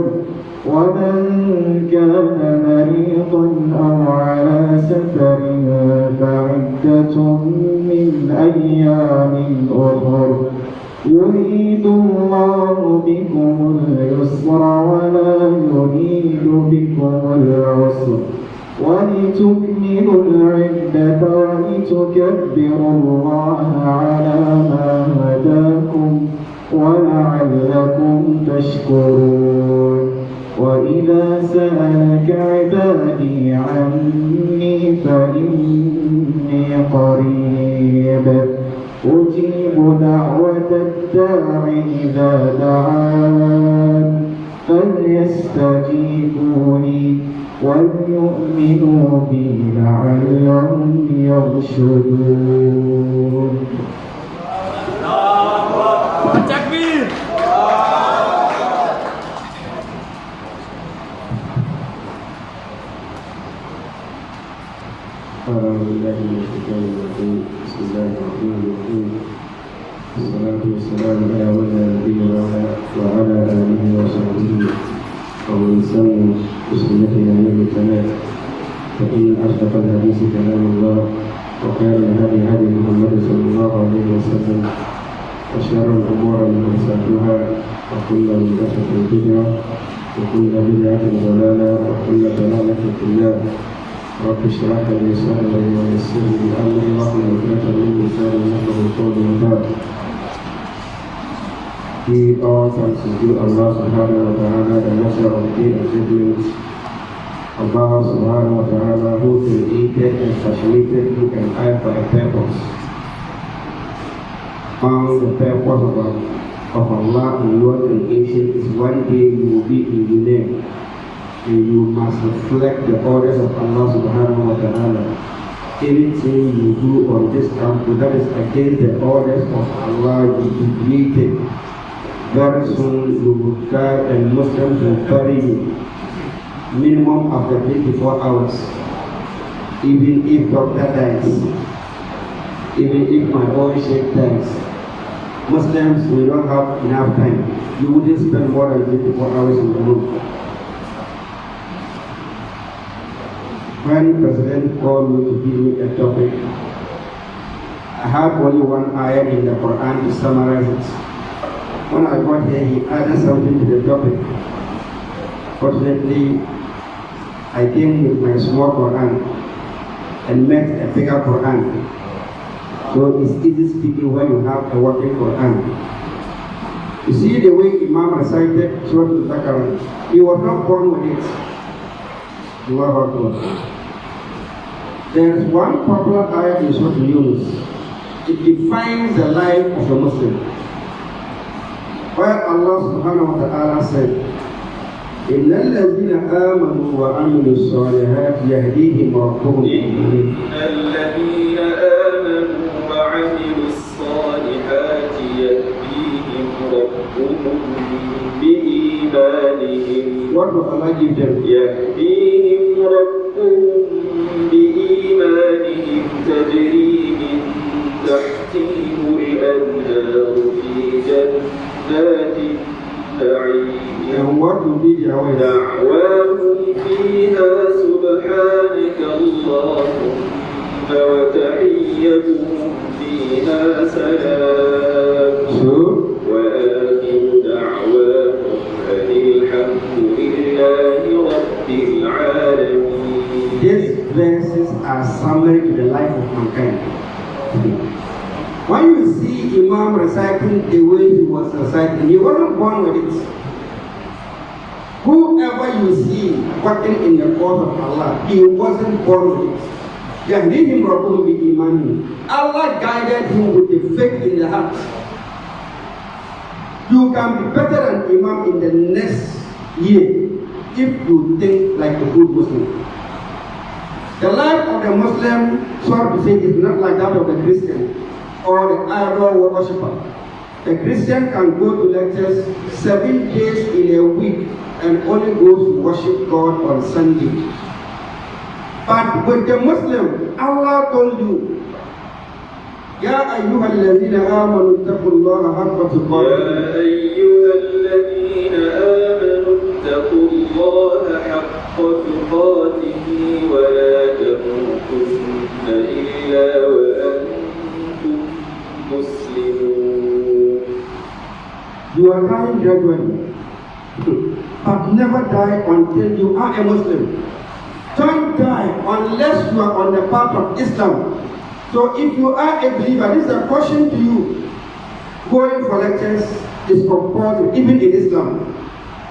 فعدة من أيام أخر يريد الله بكم اليسر ولا يريد بكم العسر ولتكملوا العدة ولتكبروا الله على ما هداكم ولعلكم تشكرون وإذا سألك عبادي عني فإني قريب أجيب دعوة الداع إذا دعان فليستجيبوا لي وليؤمنوا بي لعلهم يرشدون. تكبير. أعوذ بالله من الشيطان الرجيم بسم الله الرحمن الرحيم والصلاة والسلام على من لا نبي بعده وعلى آله وصحبه ومن سن بسنته يوم التمام فإن أصدق الحديث كلام الله وخير الهدي هدي محمد صلى الله عليه وسلم وشر الأمور محدثاتها وكل محدثة بدعة وكل بدعة ضلالة وكل ضلالة في النار. رب اشرح لي صدري ويسر لي امري واحلل عقدة من لساني يفقهوا قولي وبعد. Give all thanks to Allah subhanahu wa ta'ala, the master of the attributes of Allah subhanahu wa ta'ala, who created and facilitated you and I for a purpose. Found the purpose of Allah in your creation is one day you will be in the name. And you must reflect the orders of Allah subhanahu wa ta'ala. Anything you do on this earth that is against the orders of Allah will be deleted. Very soon you will die and Muslims will bury you. Minimum after 24 hours. Even if doctor dies, even if my own sheikh dies, Muslims, we don't have enough time. You wouldn't spend more than 24 hours in the room. When President called me to give me a topic, I had only one ayah in the Quran to summarize it. When I got here, he added something to the topic. Fortunately, I came with my small Quran and met a bigger Quran. So it's easy speaking when you have a working Quran. You see the way Imam recited Surah Al-Baqarah, he was not born with it. There is one popular ayah in Surah Yunus. It defines the life of a Muslim. Where Allah subhanahu wa ta'ala said, إن الذين آمنوا وعملوا الصالحات يهديهم ربهم إن الذين آمنوا وعملوا الصالحات يهديهم ربهم بإيمانهم. What will Allah give them? يهديهم ربهم بإيمانهم تجري من تحتهم الأنهار في جنات النعيم. And what will be their way? دعواهم فيها سبحانك اللهم وتحيتهم فيها سلام. وآخر دعواهم أن الحمد لله رب العالمين. These verses are summary to the life of mankind. When you see Imam reciting the way he was reciting, he wasn't born with it. Whoever you see working in the cause of Allah, he wasn't born with it. Yahdihim Rabbuhum bi-imanihim. Allah guided him with the faith in the heart. You can be better than Imam in the next year if you think like a good Muslim. The life of the Muslim, so to say, is not like that of the Christian or the idol worshipper. The Christian can go to lectures 7 days in a week and only goes to worship God on Sunday. But with the Muslim, Allah told you, يا أيها الذين آمنوا اتقوا الله حق تقاته. يا أيها الذين آمنوا اتقوا الله حق تقاته ولا تموتن إلا وأنتم مسلمون. You are dying gradually, but never die until you are a Muslim. Don't die unless you are on the path of Islam. So if you are a believer, this is a caution to you. Going for lectures is compulsory, even in Islam.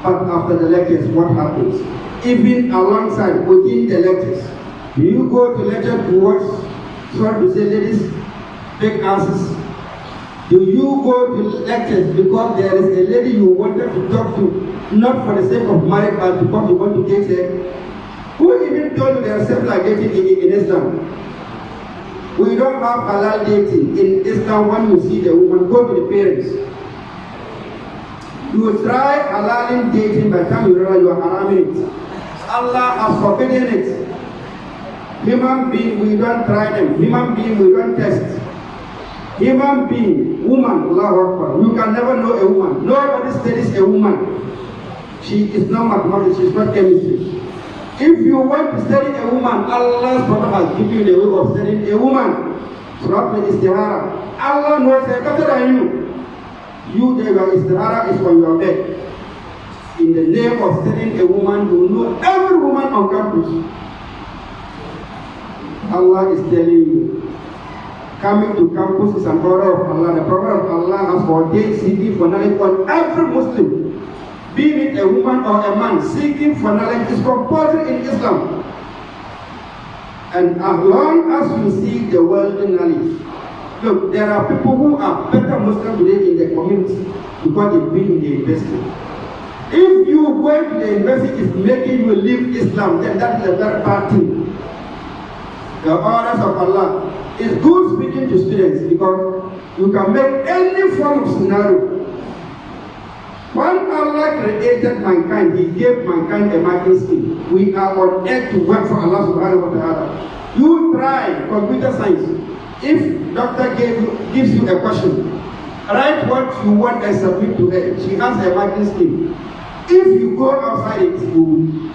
But after the lectures, what happens? Even alongside, within the lectures, do you go to lecture to watch, so to say, ladies, big asses? Do you go to lectures because there is a lady you wanted to talk to, not for the sake of marriage, but because you want to date her? Who even told you there is secular dating in Islam? We don't have halal dating in Islam. When you see the woman, go to the parents. You will try halal dating, by the time you realize you are haraming it. Allah has forbidden it. Human being, we don't try them. Human being, we don't test. Human being, woman, Allahu Akbar. You can never know a woman. Nobody studies a woman. She is not mathematics, she is not chemistry. If you want to study a woman, Allah's Prophet has given you the way of studying a woman. Surah Al-Istihara. Allah knows her better than you. You, your Istihara is on your bed. In the name of studying a woman, you know every woman on campus. Allah is telling you, coming to campus is an order of Allah. The Prophet of Allah has ordained seeking for knowledge on every Muslim. Be it a woman or a man, seeking for knowledge is compulsory in Islam. And as long as you seek the worldly knowledge, look, there are people who are better Muslims today in the community because they've been in the university. If you going to the university is making you leave Islam, then that is a very bad thing. The orders of Allah is good speaking to students because you can make any form of scenario. When Allah created mankind, He gave mankind a marking scheme. We are on earth to work for Allah subhanahu wa ta'ala. You try computer science. If doctor gives you a question, Write what you want and submit to her. She has a marking scheme. If you go outside it, you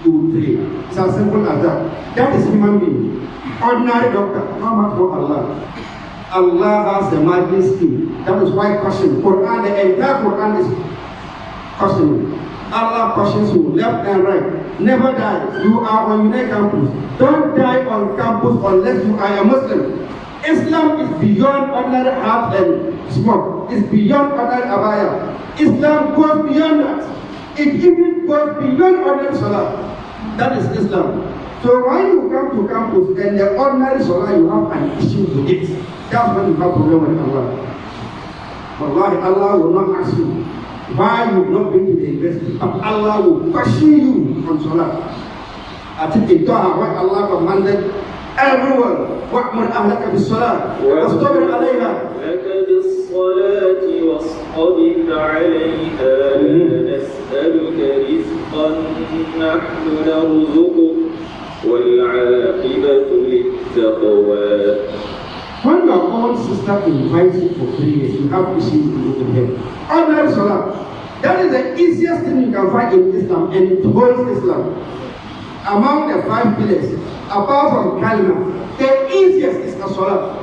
will pray. It's as simple as that. That is human being. Ordinary doctor, how much for Allah? Allah has a marking scheme. That is why question. Quran, the entire Quran is questioning. Allah questions you left and right. Never die. You are on your campus. Don't die on campus unless you are a Muslim. Islam is beyond ordinary heart and smoke. It's beyond ordinary abaya. Islam goes beyond that. It even goes beyond ordinary salah. That is Islam. So when you come to campus and the ordinary salah, you have an issue with it. That's when you have problem with Allah. Wallahi, Allah will not ask you why you have not been to the university, but Allah will question you on salah. I think in Torah, what Allah commanded everyone, وَأْمُرْ أَهْلَكَ بِالصَّلَاةِ وَاصْطَبِرْ عَلَيْهَا. لك بالصلاة واصطبر عليها لا نسألك رزقا نحن نرزقك والعاقبة للتقوى. When your own sister invites you for prayers, you have issues with them. Ordinary salah. That is the easiest thing you can find in Islam, and it holds Islam. Among the 5 pillars, apart from kalima, the easiest is the salah.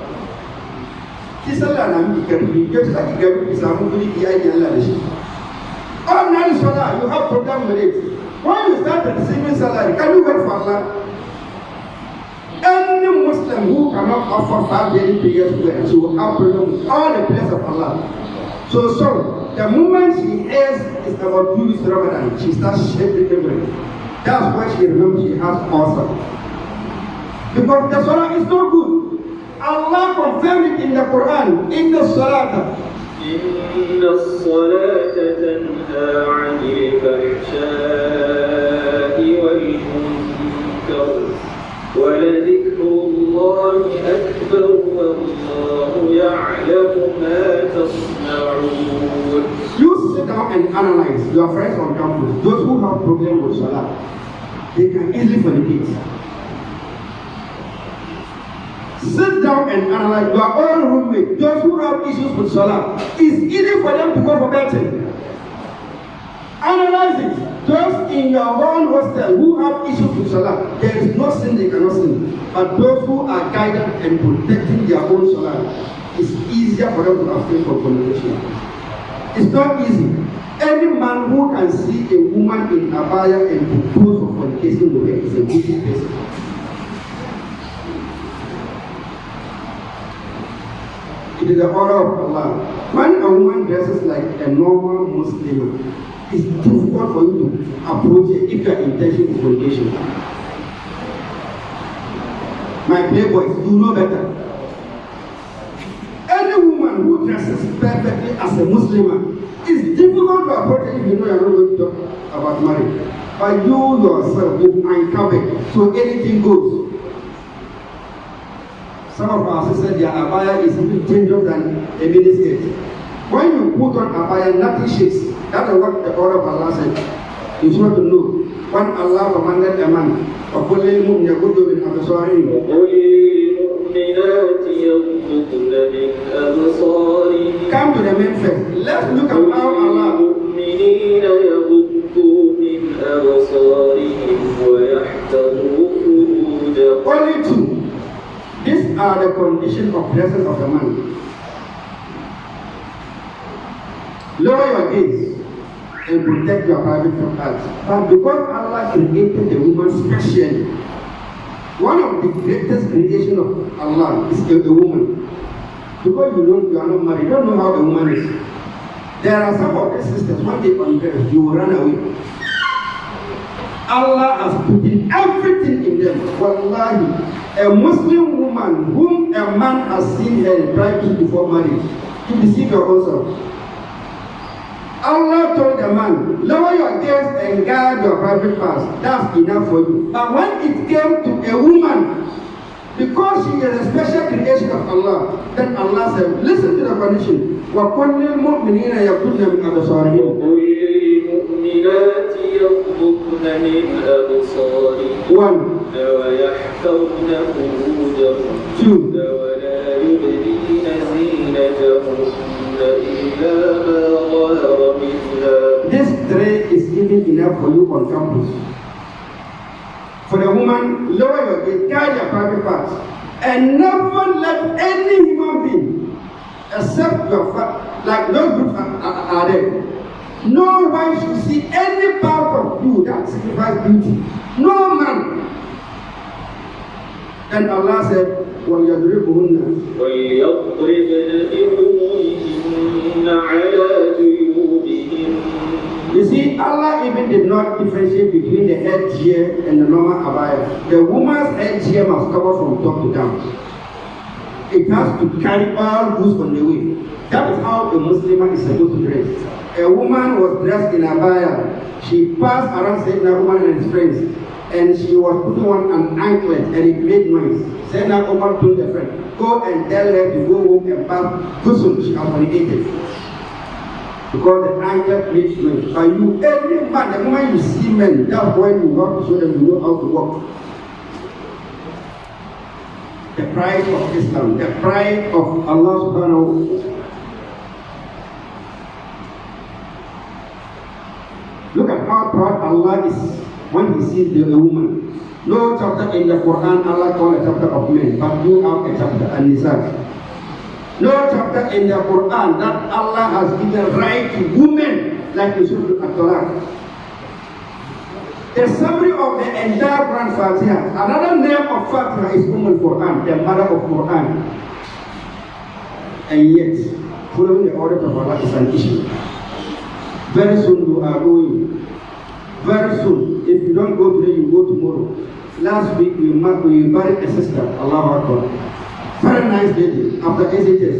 Salah na mi karbi, just like you get Islam, you need the idea of Allah. Ordinary salah, you have problem with it. When you start receiving salary, can you work for Allah? Any Muslim who cannot offer 5 daily prayers well, she will have problem with all the prayers of Allah. So the moment she hears it's about 2 weeks Ramadan, she starts shaking everything. That's why she remembers she has ulcer. Because the salah is no good. Allah confirmed it in the Quran, in the salah. إن الصلاة تنهى عن الفحشاء والمنكر ولذكر الله أكبر والله يعلم ما تصنعون. You sit down and analyze your friends on campus. Those who have problems with salah, they can easily fornicate. Sit down and analyze your own roommate. Those who have issues with salah, it's easy for them to go for betting. Analyze it. Those in your own hostel who have issues with salah, there is no sin they cannot sin. But those who are guided and protecting their own salah, it's easier for them to abstain from fornication. It's not easy. Any man who can see a woman in abaya and propose for fornication with her is a wicked person. It is the order of Allah. When a woman dresses like a normal Muslim, it's difficult for you to approach it if your intention is fornication. My playboys, you know better. Any woman who dresses perfectly as a Muslim, it's difficult to approach it if you know you're not going to talk about marriage. But you yourself, you uncovered, so anything goes. Some of our sisters, their abaya is even dangerous than a miniskirt. When you put on abaya, nothing shakes. That is what the order of Allah said. You should to know. When Allah commanded a man, وَقُلْ لِلْمُؤْمِنِينَ يَغُضُّوا مِنْ أَبْصَارِهِمْ Come to the main first. Let's look at how Allah. Only 2. These are the conditions of presence of the man. Lower your gaze and protect your private parts. But because Allah created the woman specially, one of the greatest creation of Allah is a woman. Because you are not married, you don't know how a woman is. There are some of the sisters, when they undress, you will run away. Allah has put in everything in them. Wallahi, a Muslim woman whom a man has seen her private before marriage, to deceive your own self. Allah told the man, lower your gaze and guard your private parts. That's enough for you. But when it came to a woman, because she is a special creation of Allah, then Allah said, listen to the condition. وَقُلْ لِلْمُؤْمِنِينَ يَغْضُضْنَ مِنْ أَبْصَارِهِمْ للمؤمنات يغضضن من أبصارهن ويحفظن فروجهن ولا يبدين زينتهن إلا ما ظهر منها. This tray is even enough for you on campus. For the woman, lower your head, carry your private parts, and never let any human being, except your father, like those groups are there. No one should see any part of you that signifies beauty. No man. And Allah said, وَلْيَضْرِبْهُنَّ وَلْيَضْرِبْنَ عَلَى جُيُوبِهِنَّ. You see, Allah even did not differentiate between the headgear and the normal abaya. The woman's headgear must cover from top to down. It has to carry all goods on the way. That is how a Muslim is supposed to dress. A woman was dressed in abaya. She passed around Sayyidina Umar and his friends, and she was putting on an anklet, and it made noise. Sayyidina Umar told a friend, go and tell her to go home and bath ghusl. She has fornicated. Because the anklet makes noise. Are you every man, the moment you see men, that's when you want to show them you know how to walk. The pride of Islam, the pride of Allah subhanahu wa ta'ala. Look at how proud Allah is when He sees a woman. No chapter in the Quran Allah called a chapter of men, but you have a chapter and Nisa. No chapter in the Quran that Allah has given right to women like the Surah At-Talaq. The summary of the entire Quran Fatiha. Another name of Fatiha is Quran, the mother of Quran. And yet, following the order of Allah is an issue. Very soon you are going. Very soon. If you don't go today, you go tomorrow. Last week we buried a sister. Allahu Akbar. Very nice lady. After SHS,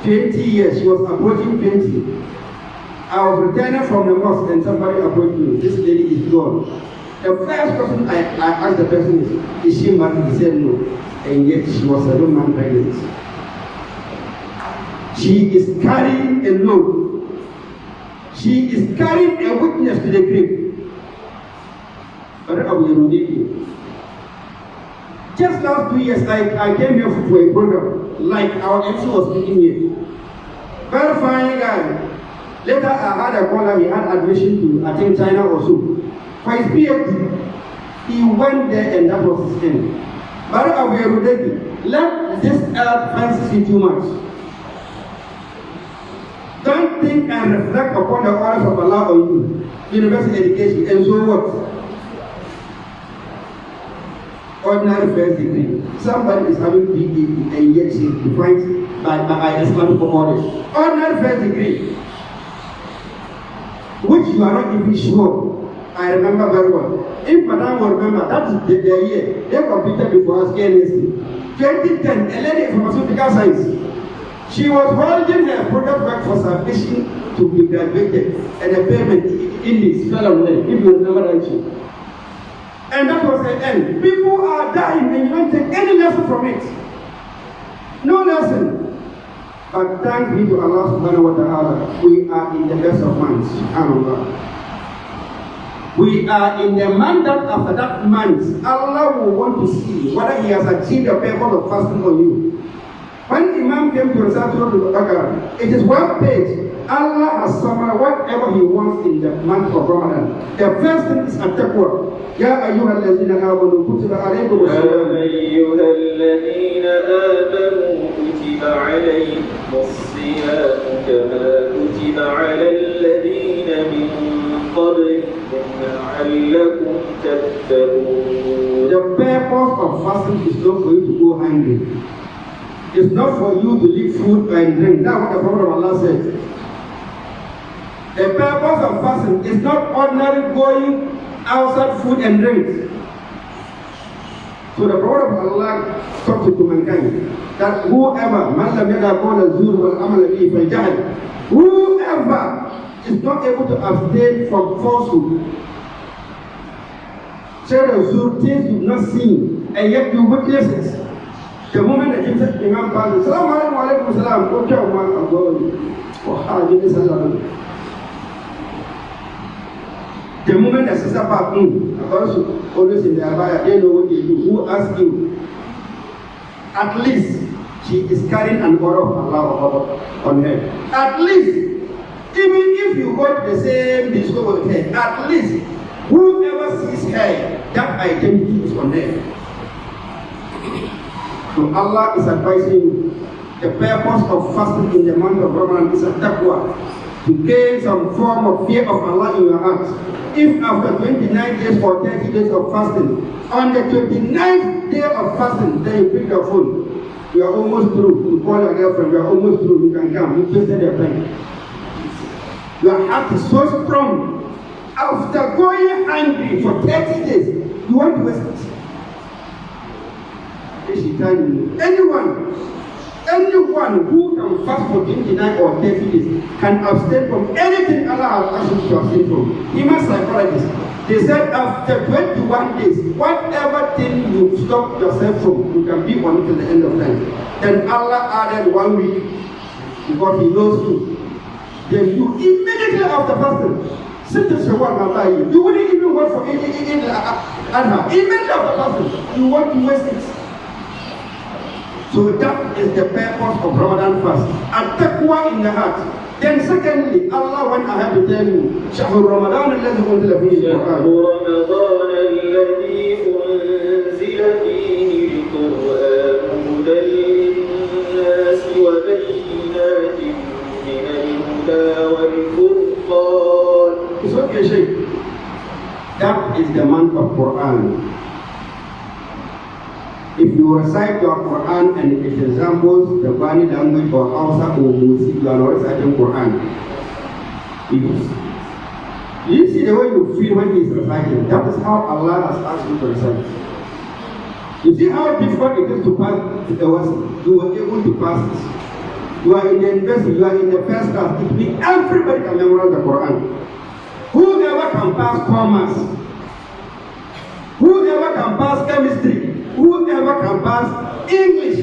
20 years. She was approaching 20. I was returning from the mosque and somebody approached me. This lady is gone. The first question I asked the person is she married? He said no. And yet she was 7 months pregnant. She is carrying a load. She is carrying a witness to the grave. Just last 2 years, I came here for a program, like our MC was speaking here. Very fine guy. Later, I had a caller, he had admission to, I think, China or so. For his PhD, he went there and that was his end. But let this earth fancy you too much. Don't think and reflect upon the orders of Allah on you. University education, and so what? Ordinary first degree. Somebody is having BE and yet she is defined by Islamic orders. Ordinary first degree, which you are not even sure. I remember very well. If Madam will remember, that is the year they competed before us KNST. 2010, a lady in pharmaceutical science. She was holding her product back for submission to be graduated, and the payment in this fell on her, if you remember that issue. And that was the end. People are dying and you don't take any lesson from it. No lesson. But thanks be to Allah subhanahu wa ta'ala, we are in the best of months. SubhanAllah. We are in the month that after that month, Allah will want to see whether He has achieved the purpose of fasting on you. When Imam came to recite Surah Al-Baqarah, it is one page. Allah has summarized whatever He wants in the month of Ramadan. The first thing is at-taqwa. Ya ayyuhalladhina amanu kutiba alaykum as-siyam. Ya ayyuhalladhina amanu kutiba alaykum as-siyam kama kutiba alal ladhina min qablikum la'allakum tattaqun. The purpose of fasting is not for you to go hungry. It's not for you to leave food and drink. That's what the Prophet of Allah said. The purpose of fasting is not ordinary going outside food and drink. So the Prophet of Allah talked to mankind that whoever is not able to abstain from falsehood, say the things you've not seen and yet you witness it. The moment that you said Imam Pastor, Salaam alaikum salam, okay, I'm going. The moment that sister Pap also always in the abaya, they know what they do. Who asked you? At least she is carrying an order of Allah on her. At least, even if you got the same discovery with her, at least whoever sees her, that identity is on her. So Allah is advising you. The purpose of fasting in the month of Ramadan is a taqwa, to gain some form of fear of Allah in your heart. If after 29 days or 30 days of fasting, on the 29th day of fasting, then you pick your phone, you are almost through. You call your girlfriend, you are almost through. You can come. You tasted your time. Your heart is so strong. After going hungry for 30 days, you want to waste it. Anyone who can fast for 29 or 30 days can abstain from anything Allah has asked you to abstain from. Human psychologists, they said after 21 days, whatever thing you stop yourself from, you can be on it till the end of time. Then Allah added 1 week because He knows you. Then you immediately after fasting, since you wouldn't even work for immediately after fasting, you want to waste it. So that is the purpose of Ramadan fast. And taqwa in the heart. Then secondly, Allah went ahead to tell you, شهر رمضان الذي أنزل فيه القرآن. رمضان الذي أنزل فيه القرآن هدى للناس وبينات من الهدى والفرقان. It's okay, Sheikh. That is the month of Quran. If you recite your Quran and it resembles the Bani language or Hausa or Musi, you are not reciting Quran. You see the way you feel when he is reciting. That is how Allah has asked you to recite. You see how difficult it is to pass the lesson. You were able to pass it. You are in the university, you are in the first class. It means everybody can memorize the Quran. Whoever can pass commerce, whoever can pass chemistry, whoever can pass English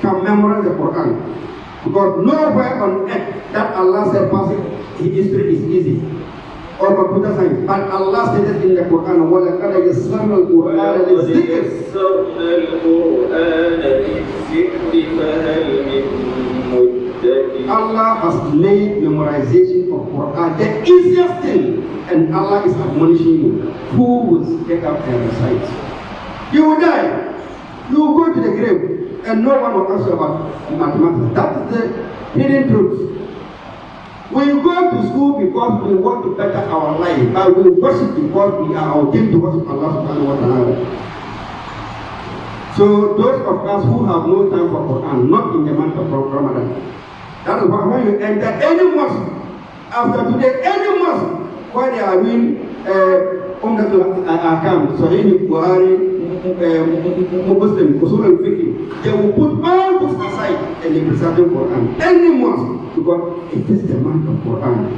can memorize the Quran. Because nowhere on earth that Allah said passing history is easy. Or computer science. But Allah said it in the Quran, وَلَقَدْ يَسَّرْنَا الْقُرْآنَ لِلذِّكْرِ. Allah has made memorization of Quran the easiest thing. And Allah is admonishing you. Who will take up and recite? You will die. You will go to the grave and no one will ask you about mathematics. That is the hidden truth. We go to school because we want to better our life, but we worship because we are ordained to worship Allah subhanahu wa ta'ala. So those of us who have no time for Quran, not in the month of Ramadan, that is why when you enter any mosque, after today, any mosque, where they are doing Umdatul Ahkam, Sahih Bukhari, Muslim, Usul al-Fiqh, they will put all books aside and they present the Quran. Any mosque, because it is the man of Quran.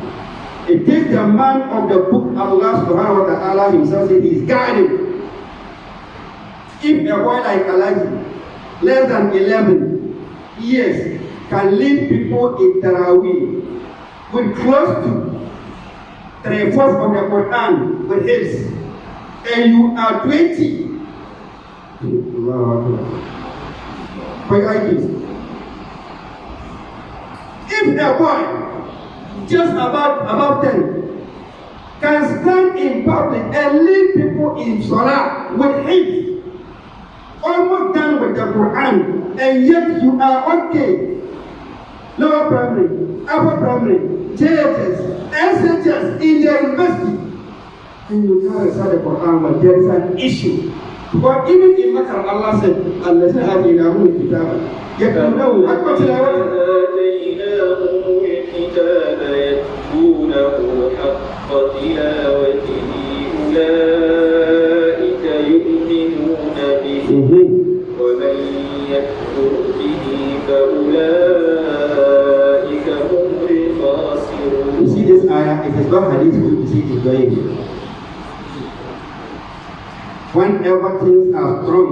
It is the man of the book Allah subhanahu wa ta'ala himself said he is guiding. If a boy like Elijah, less than 11 years, can lead people in Taraweeh with close to 3/4 of the Quran with his, and you are 20. For your ideas. If a boy just about 10 can stand in public and lead people in Salah with him, almost done with the Quran, and yet you are okay. Lower primary, upper primary, JHS, SHS in the university, and you can't recite the Quran, but there is an issue. Because even in Makkah, Allah said, الَّذِينَ آتَيْنَاهُمُ الْكِتَابَ يَتْلُونَهُ حَقَّ تِلَاوَتِهِ أولئك يؤمنون به ومن يكفر به فأولئك هم الخاسرون. You see this ayah, it is not hadith, you see it is going. Whenever things are strong,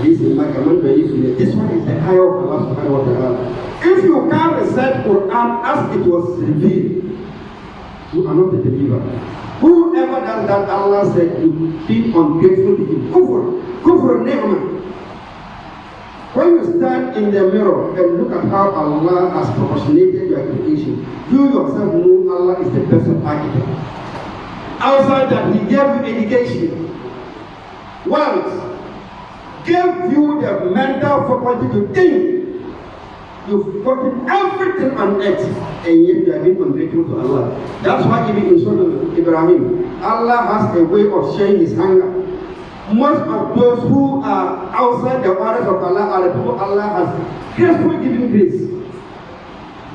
this one is the ayah of Allah subhanahu wa ta'ala. If you can't recite Quran as it was revealed, you are not a believer. Whoever does that, Allah said, you be ungrateful to him. Kufr ni'mah. When you stand in the mirror and look at how Allah has proportionated your education, you yourself know Allah is the best of architect. Outside that, He gave you education. Once, gave you the mental faculty to think. You've gotten everything on earth, and yet you are being ungrateful to Allah. That's why even in Surah Ibrahim, Allah has a way of sharing His anger. Most of those who are outside the orders of Allah are the people Allah has gracefully given grace.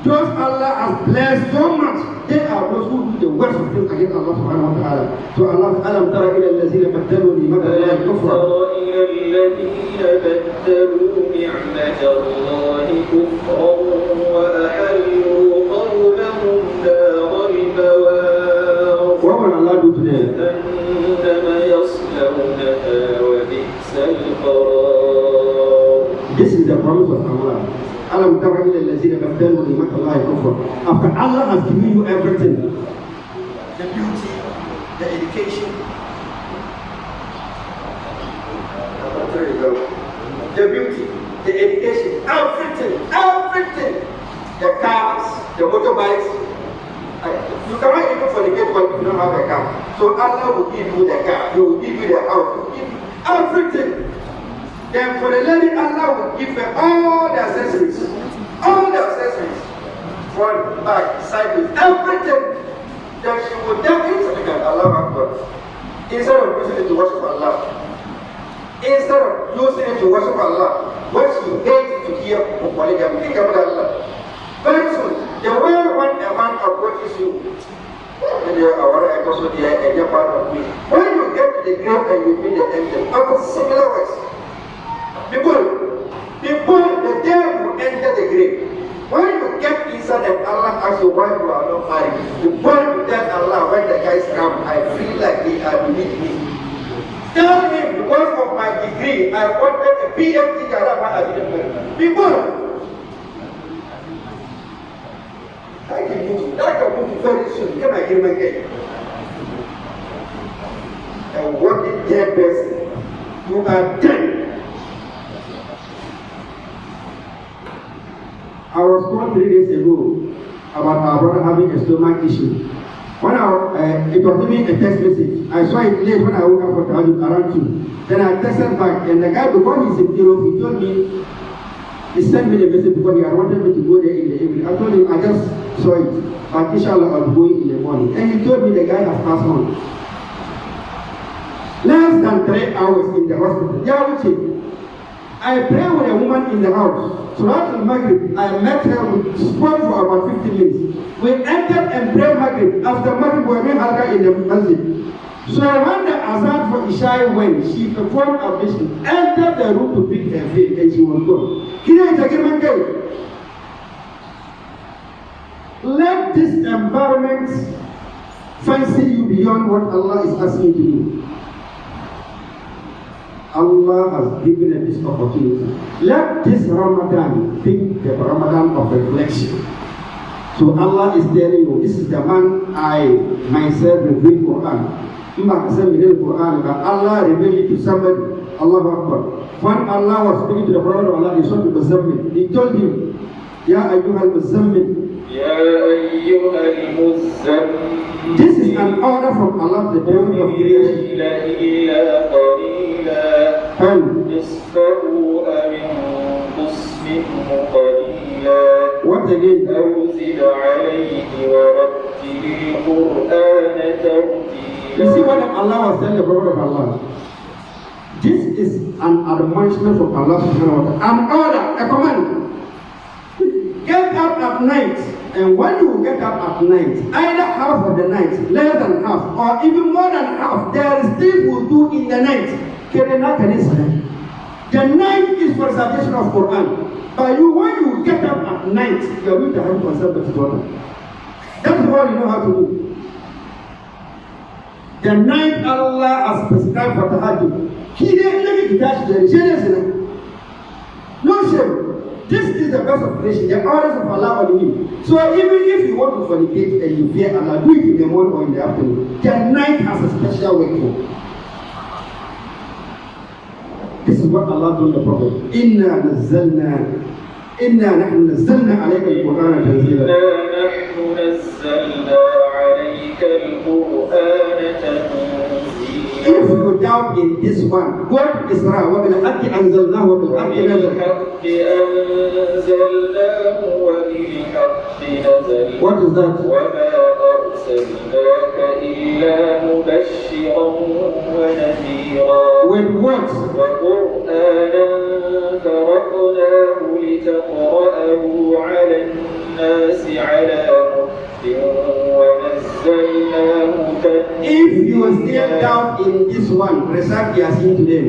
Those Allah has blessed so much, they are those who do the worst of things against Allah subhanahu wa ta'ala. So Allah says, Alam tara ila allazina baddalu ni'mata Allahi kufra. What will Allah do today? This is the promise of Allah. Alam tara ila allazina baddalu ni'mata Allahi kufra. After Allah has given you everything, the beauty, the education, the beauty, the education, everything, the cars, the motorbikes. You cannot even fornicate when you don't have a car. So Allah will give you the car, He will give you the house, He will give you everything. Then for the lady, Allah will give her all the accessories, front, back, sideways, everything. Then she will then inside Allah Akbar. Instead of using it to worship Allah, instead of using it to worship Allah, what she hates to hear polygamy, think about Allah. Very soon, the way when a man approaches you, and you are also there, and you're part of me. When you get to the grave and you meet the angel, after similar words, before the day you enter the grave, when you get inside and Allah asks you why you are not married, you point to tell Allah when the guys come, I feel like they are beneath me. Tell him because of my degree, I wanted a PhD Karama as a people. That can move very soon. Can I give my game? A working dead person. You are dead. I was told 3 days ago about our brother having a stomach issue. When it was giving a text message, I saw it late when I woke up for around 2. Then I texted back, and the guy, before he's in Europe, he told me, he sent me the message because he had wanted me to go there in the evening. I told him, I just saw it, but inshallah I'll go in the morning. And he told me the guy has passed on. Less than 3 hours in the hospital. I prayed with a woman in the house. So after Maghrib, I met her, we spoke for about 15 minutes. We entered and prayed Maghrib. After Maghrib, we went halqa in the masjid. So when the azan for Isha went, she performed ablution, entered the room to pick her veil, and she was gone. Let this environment fancy you beyond what Allah is asking you to do. Allah has given us this opportunity. Let this Ramadan be the Ramadan of reflection. So Allah is telling you, this is the man I myself reveal Quran. Allah revealed it to somebody. Allah Akbar. When Allah was speaking to the Prophet of Allah, he told him, he told him, Ya ayyuhal muzammil. Ya ayyuhal muzammil. This is an order from Allah, the Prophet of creation. What again? You see what Allah was telling the Prophet of Allah? This is an admonishment from Allah subhanahu wa ta'ala. An order, a command. Get up at night. And when you get up at night, either half of the night, less than half, or even more than half, there is things we do in the night. The night is for recitation of Quran. But you, when you get up at night, you are going to have yourself with water. That is what you know how to do. The night Allah has prescribed for tahajjud. No shame. This is the best of creation, the orders of Allah on you. So even if you want to fornicate and you fear Allah, do it in the morning or in the afternoon. The night has a special work for. This is what Allah told the Prophet. إنا نحن نزلنا عليك القرآن تنزيلا. إنا نحن نزلنا عليك القرآن تنزيلا. If you doubt in this one, go to Isra وبالحق أنزلناه وبالحق نزل. وبالحق أنزلناه وبالحق نزل. What is that? وما أرسلناك إلا مبشرا ونذيرا. With what? وقرآنا فرقناه لتقرأه على الناس على مكث ونزلناه تنزيلا. If you still doubt in this one, recite Yasin to them.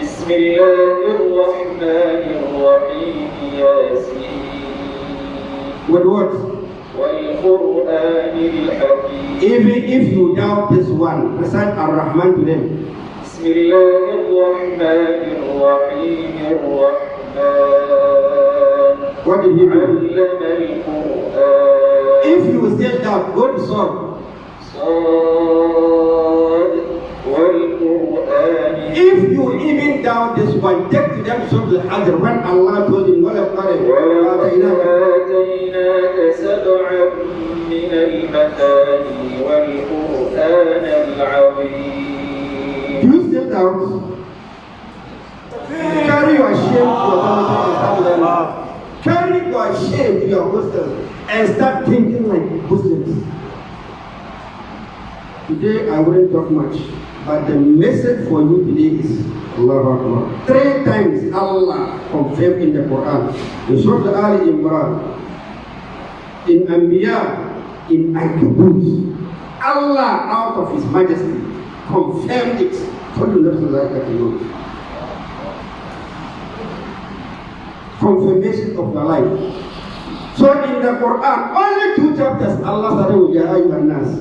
بسم الله الرحمن الرحيم ياسين. With what? والقرآن الحكيم. Even if you doubt this one, recite Ar-Rahman to them. بسم الله الرحمن الرحيم الرحمن. What did he do? علم القرآن. If you still doubt, go to Surah. صاد والقرآن. If you even doubt this one, take to them Surah Al-Hajr when Allah told him, ولقد آتيناك سبعا من المثاني والقرآن العظيم. Do you still doubt? Carry your shame to your family. Carry your shame to your hostels and start thinking like Muslims. Today I wouldn't talk much, but the message for you today is Allahu Akbar. 3 times Allah confirmed in the Quran, in Surah Ali Imran, in Anbiya, in Ankabut. Allah out of His Majesty confirmed it. Confirmation of the life. So in the Quran, only 2 chapters Allah started with Ya Ayyuhan Nas.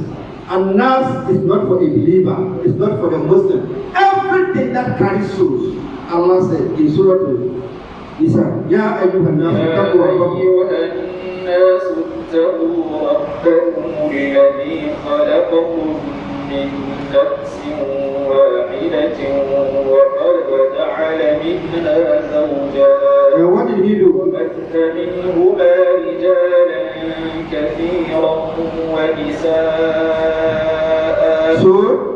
And Nas is not for a believer, it's not for the Muslim. Everything that carries souls, Allah said in Surah Nisa, Ya Ayyuhan Nas, اتقوا ربكم الذي خلقكم من نفس واحدة وخلق جعل منها زوجها وبث منهما رجالا كثيرا ونساء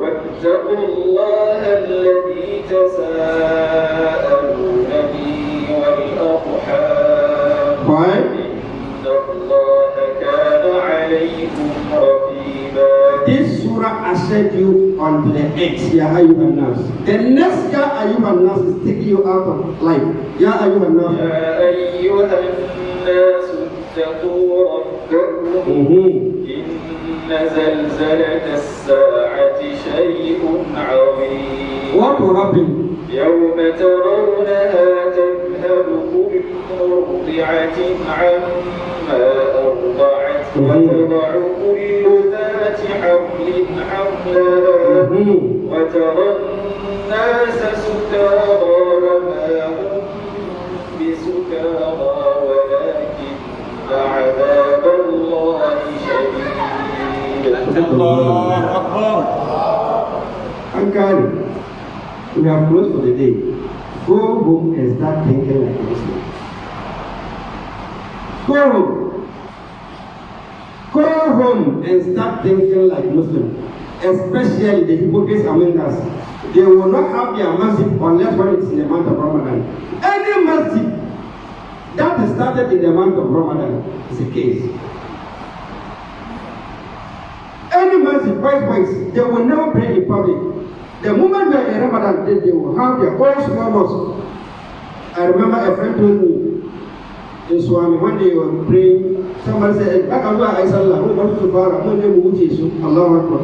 واتقوا الله الذي تساءلون به والأرحام إن الله كان عليكم رقيبا. This surah assured you onto the X, Ya Ayyuhan Nas. The next Ya Ayyuhan Nas is taking you out of life. Ya Ayyuhan Nas. يا أيها الناس اتقوا ربكم إن زلزلة الساعة شيء عظيم. What will happen? يوم ترونها تذهب كل مرضعة عما أرضعت وتضع كل ذات حمل حملها وترى الناس سكارى وما هم بسكارى ولكن عذاب الله شديد. الله أكبر. Uncle, we are close for the day. Go home and start thinking like a Muslim. Go home. Go home and start thinking like Muslim. Especially the hypocrites among us. They will not have their masjid unless when it's in the month of Ramadan. Any masjid that is started in the month of Ramadan is a case. Any masjid, boys, they will never pray in public. The moment we are in Ramadan, they will have their own small mosque. I remember a friend told me in Swami when they were praying, somebody said, Allahu Akbar.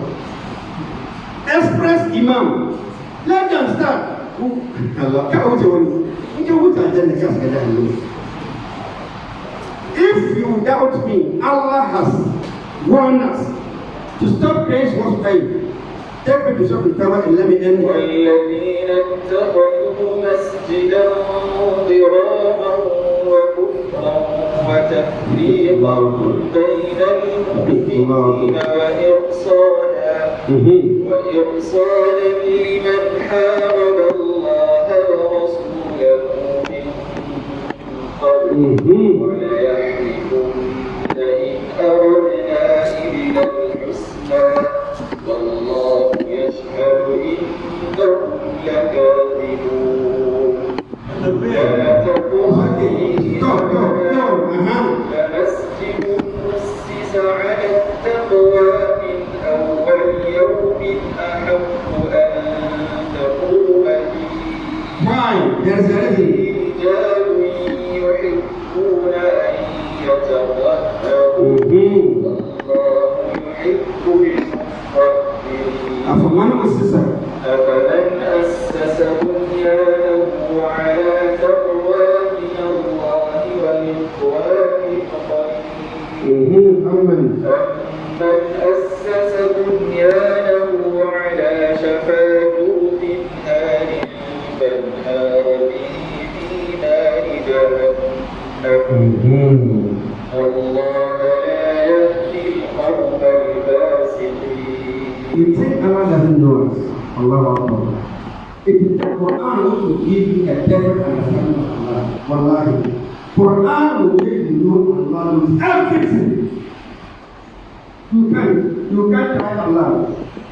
Express Imam. Let them start. If you doubt me, Allah has warned us to stop praise what's pain. Take me to Surah Al-Tawbah and let me end. والذين اتخذوا مسجدا ضرارا وكفرا وتفريقا بين المؤمنين وإرصادا لمن حارب الله وليحلفن إن أردنا إلا الحسنى والله يشهد إنهم لكاذبون ولا تقم فيه لمسجد أسس على التقوى من أول يوم أحق أن تقوم فيه رجال يحبون أن يتطهروا والله يحب المطهرين أفمن أسس بنيانه على تقوى من الله ورضوان خير أمن أسس بنيانه على شفا جرف نار فانهار به في نار جهنم والله لا يهدي القوم الفاسقين. You think Allah doesn't know us? Allah Akbar. It is the Quran which will give you a better understanding of Allah. Wallahi. Quran will make you know Allah knows everything. You can't try Allah.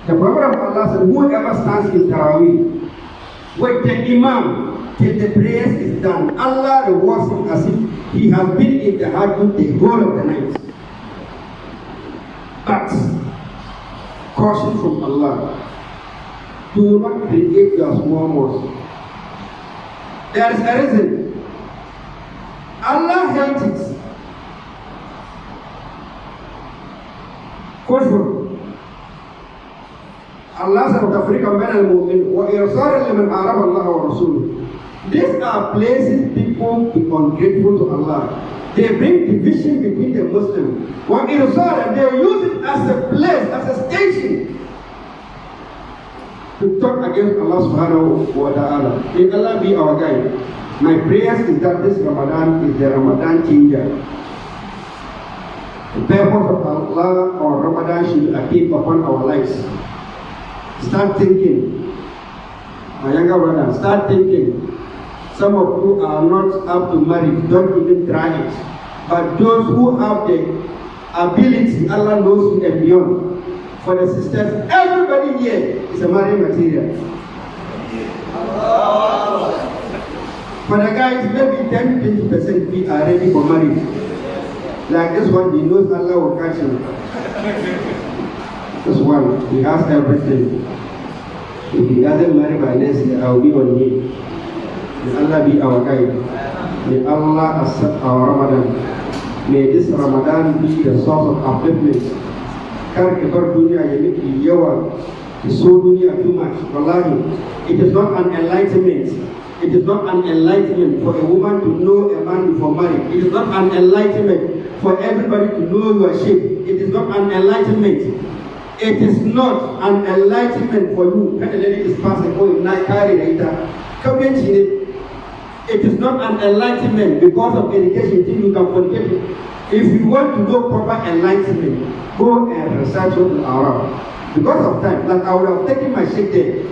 The Prophet of Allah said, whoever stands in Taraweeh with the Imam till the prayers is done, Allah rewards him as if he has been in the Hajj the whole of the night. But caution from Allah. Do not create your small mosque. There is a reason. Allah hates it. Kufr. Allah said, "Tafriqan bain al-mu'min wa irsalan liman araba Allah wa Rasulahu." These are places people become ungrateful to Allah. They bring division between the Muslims. Wa irsalan, they use it as a place, as a station to talk against Allah subhanahu wa ta'ala. May Allah be our guide. My prayers is that this Ramadan is the Ramadan changer. The purpose of Allah or Ramadan should appear upon our lives. Start thinking. My younger brother, start thinking. Some of you are not up to marriage, don't even try it. But those who have the ability, Allah knows you and beyond. For the sisters, everybody here is a marriage material. For the guys, maybe 10-20% we are ready for marriage. Like this one, he knows Allah will catch him. This one, he has everything. If he doesn't marry by next year, I will be on him. May Allah be our guide. May Allah accept our Ramadan. May this Ramadan be the source of upliftment. Kar ki bar duniya ya miki yawa, ki so duniya too much. Wallahi, it is not an enlightenment. It is not an enlightenment for a woman to know a man before marriage. It is not an enlightenment for everybody to know your shape. It is not an enlightenment. It is not an enlightenment for you. When the lady is passing, oh, you not carry later. It is not an enlightenment because of education. You can forget it. If you want to know proper enlightenment, go and research on the Arab. Because of time, like I would have taken my shit there.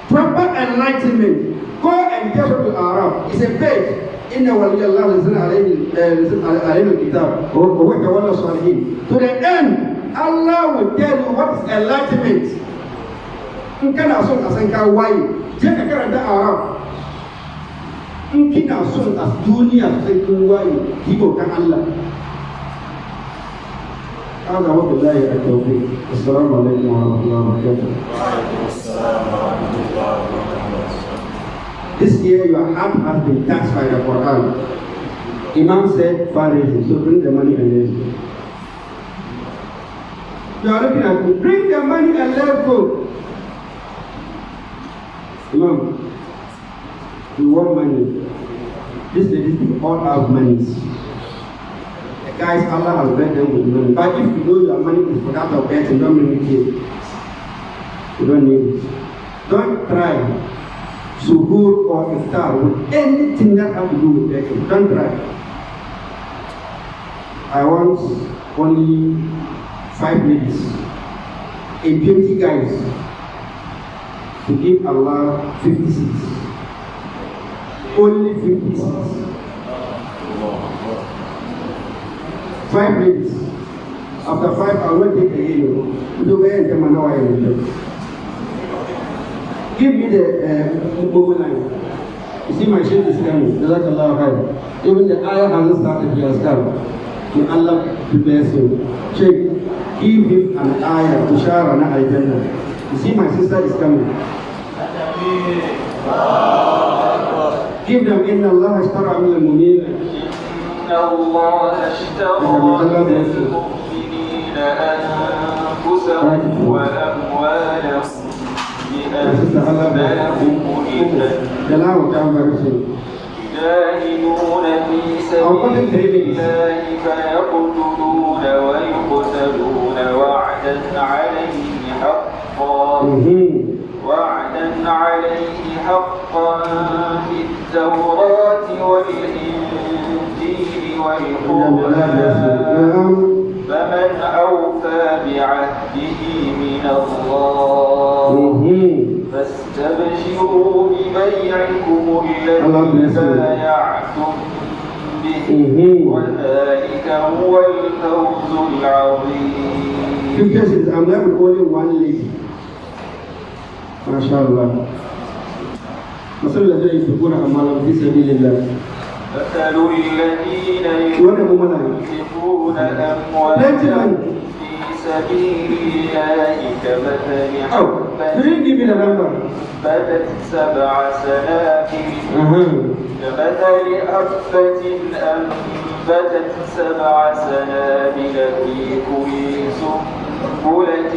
Proper enlightenment. Go and get to the Arab. It's a page. Inna waliyallah listen alayhi al-kitab. To the end, Allah will tell you what is enlightenment. In kana son a san ka waye, je ka karanta Arab. In kina son a duniya sai kun waye, ki bautan Allah. هذا هو بالله التوفيق. السلام عليكم ورحمة الله وبركاته. This year your heart has been touched by the Quran. Imam said fundraising, so bring the money and let's go. You are looking at me, bring the money and let's go. Imam, we want money. These ladies all have money. The guys, Allah has blessed them with money. But if you know your money is for that of death, you don't bring it here. You don't need it. Don't try suhoor or iftar with anything that has to do with that. Don't try. I want only 5 ladies and 20 guys to give Allah 56. Only 56. 5 minutes. After 5, I will take the email. Do where and come now I will. Give me the mobile line. You see my shit is coming. Even the ayah hasn't started to understand. May Allah bless you. Check. Give him an ayah. Bushara na al-Jannah. You see my sister is coming. Give them inna Allah ashtara min al-mu'minin. Inna Allah ashtara min al-mu'minin anfusahum wa amwalahum يجاهدون في سبيل الله فيقتلون ويقتلون وعدا عليه حقا في التوراة والإنجيل والقرآن فمن أوفى بعهده من الله فاستبشروا ببيعكم الذي بايعتم به وذلك هو الفوز العظيم. I'm not only one lady. MashaAllah. مثل الذين ينفقون أموالهم في سبيل الله مثل الذين ينفقون أموالهم في سبيل الله كمثل حبة أنبتت 7 سنابل أنبتت 7 سنابل في كل سنبلة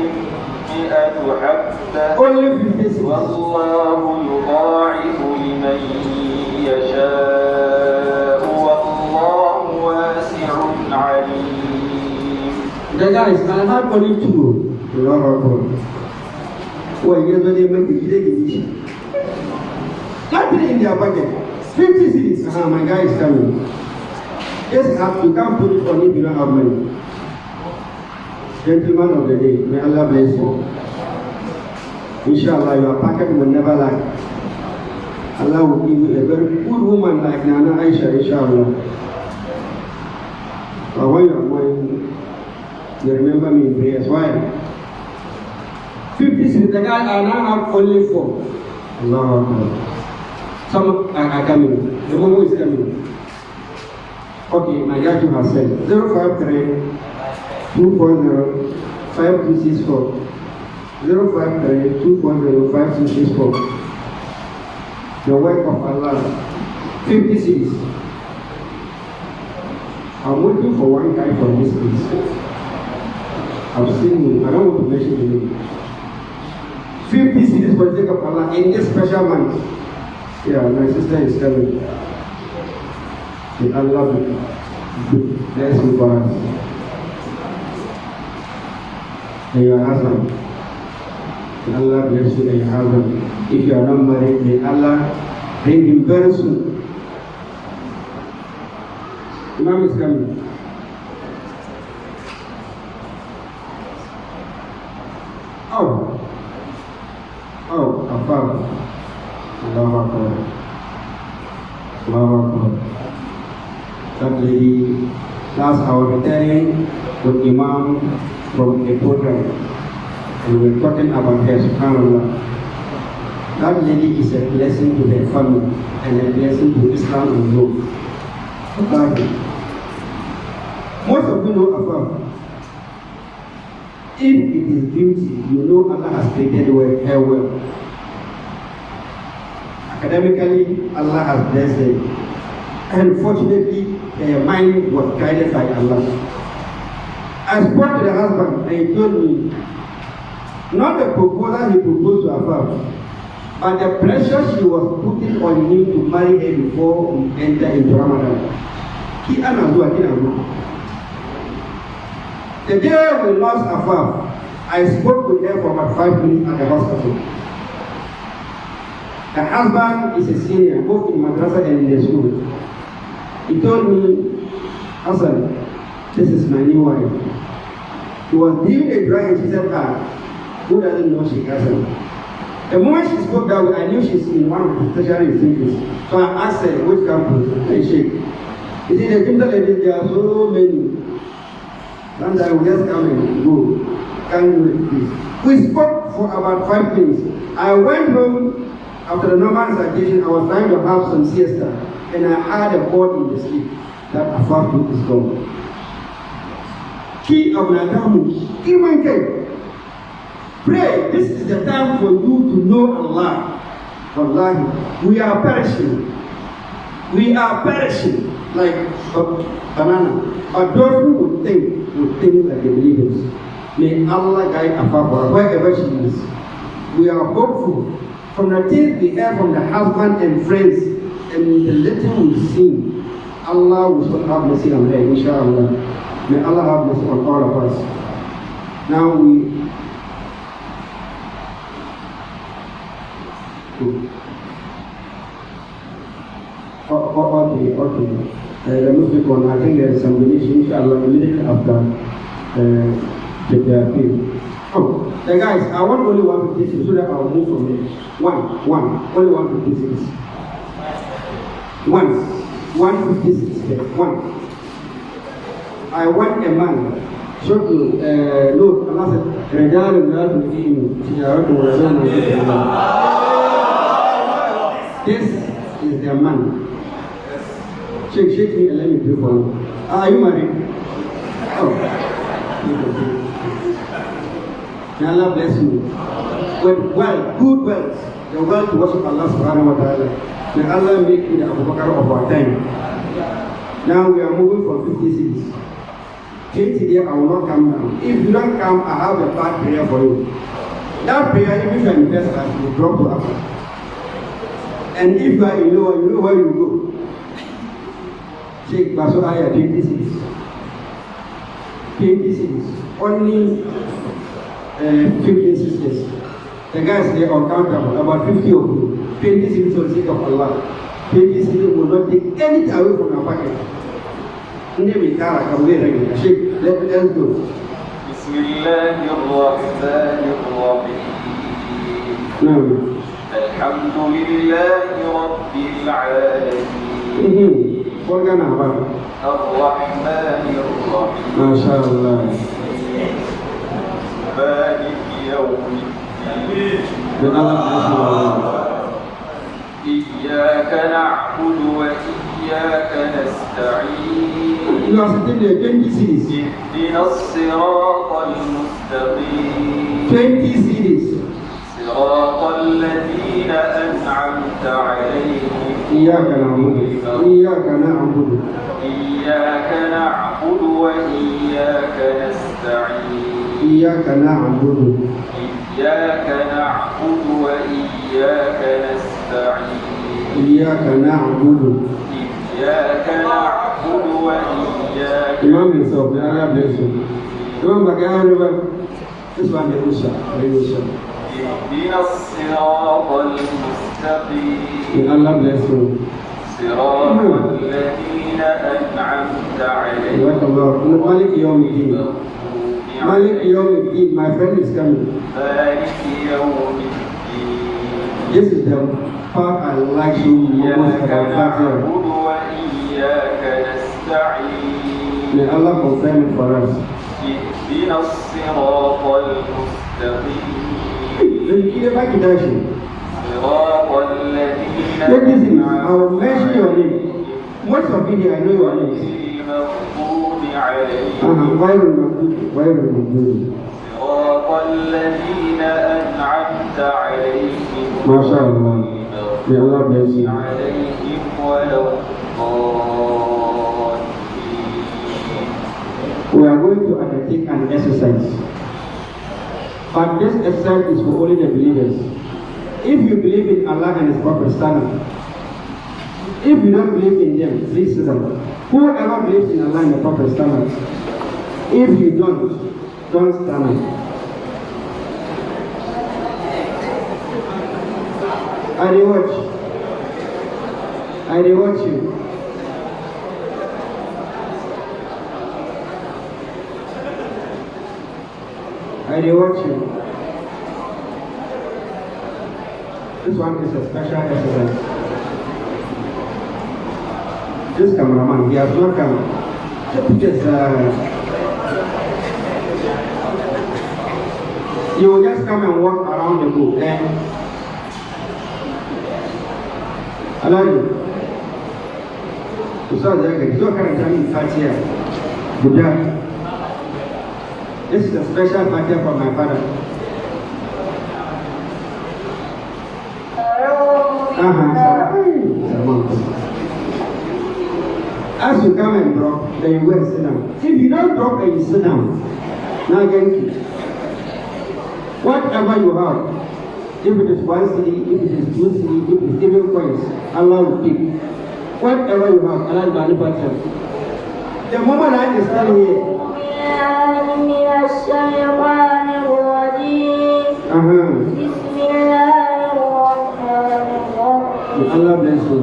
100 حبة والله يضاعف لمن يشاء والله واسع عليم. The guys, I have only 2. Well, you know they make the gift. Nothing in their budget. 50 cities. My guy is coming. Just have you can't put it on if you don't have money. Gentleman of the day, may Allah bless you. Inshallah, your pocket will never lie. Allah will give you a very good woman like Nana Aisha, inshallah. But when you are going, you remember me in prayers. Why? 50 cities. The guy I now have only 4. Allah. Some are coming. The one who is coming. Okay, my guy to herself. 053 240 5264. 053 240 5264. The work of Allah. 50 cities. I'm waiting for one guy from this place. I've seen him. I don't want to mention the name. 50 cities for the sake of Allah in this special month. Yeah, my sister is coming. May Allah bless you for us. And your husband. May Allah bless you and your husband. If you are not married, may Allah bring him very soon. Imam is coming. Oh, Afar. Allahu Akbar. Allahu Akbar. That lady, last hour returning with Imam from a program. And we're talking about her, subhanAllah. That lady is a blessing to her family and a blessing to Islam and youth. Most of you know Afar. If it is beauty, you know Allah has created her well. Academically, Allah has blessed her. And fortunately, her mind was guided by Allah. I spoke to the husband and he told me, not the proposal he proposed to Afar, but the pressure she was putting on him to marry her before we enter into Ramadan. The day we lost Afar, I spoke with her for about 5 minutes at the hospital. The husband is a senior, both in madrasa and in the school. He told me, Hassan, this is my new wife. He was giving a dry and she said, who doesn't know Sheikh Hassan? The moment she spoke that way, I knew she's in one of the tertiary institutions. So I asked her, which campus? And she, he said, the Kimta ladies, there are so many. Sometimes we just come and go. Can't do it, please. We spoke for about 5 minutes. I went home after the normal citation. I was trying to have some siesta, and I had a call in the sleep that Afaf is gone. Key of Nadamu, even came. Pray. This is the time for you to know Allah. Wallahi, we are perishing. We are perishing like a banana. But those who would think like the believers. May Allah guide Afaf wherever she is. We are hopeful. From the things we hear from the husband and friends and the little we've seen, Allah will have mercy on her, inshallah. May Allah have mercy on all of us. Now okay. The Muslim one, I think there is some donation, inshallah, immediately after the appeal. Oh, the guys, I want only 156 so that I'll move from here. Only 156. 156 here. 1. I want a man. So no, Allah said, Regal la tu'inu tijaratu wa la This is the man. Shake me and let me pray for you. Are you married? Oh. May Allah bless you with wealth, good wealth, the wealth to worship Allah subhanahu wa ta'ala. May Allah make you the Abu Bakr of our time. Now we are moving from 56. 20 days I will not come down. If you don't come, I have a bad prayer for you. That prayer, even if you are in first class, you drop to Africa. And if you are in lower, you know where you go. Check Baso Ayah 26. 26. Only 15 sisters. The guys, they are uncountable. About 50 of you. 20 sisters for the sake of Allah. 20 sisters will not take anything away from our pocket. Let's go. بسم الله الرحمن الرحيم. الحمد لله رب العالمين. الرحمن الرحيم. ما شاء الله. مالك يوم الدين. إياك نعبد وإياك نستعين. اهدنا الصراط المستقيم. 20 cities. صراط الذين أنعمت عليهم. إياك نعبد وإياك نستعين. إياك نعبد وإياك نستعين. Imam himself, may Allah bless him. Imam Bakayah, this one is Usha. اهدنا الصراط المستقيم. May Allah bless him. صراط الذين أنعمت عليهم. Malik Yawm al-Din. Malik Yawm al-Din, my friend is coming. مالك يوم الدين. This is the part I like to most إياك about Fatiha. نعبد وإياك نستعين. May Allah confirm it for us. اهدنا الصراط المستقيم. صراط الذين I will mention your name. Most of it, I know your name. المغضوب عليهم. Why will صراط الذين أنعمت عليهم. ما شاء الله. May Allah bless you. عليهم ولا الضالين. We are going to undertake an exercise. But this exercise is for only the believers. If you believe in Allah and His Prophet, stand up. If you don't believe in them, please sit down. Whoever believes in Allah and the Prophet, stand up. If you don't stand up. I watch you. I watch you. This one is a special exercise. This cameraman, he has not come. The pictures You will just come and walk around the book. Allow you. So Buddha. This is a special party from my father. As you come and drop, then you go and sit down. If you don't drop and you sit down, now again, whatever you have, if it is 1 cedi, if it is 2 cedi, if it is even coins, Allah will pick. Whatever you have, Allah will manufacture. The moment I is standing here, Allah bless you.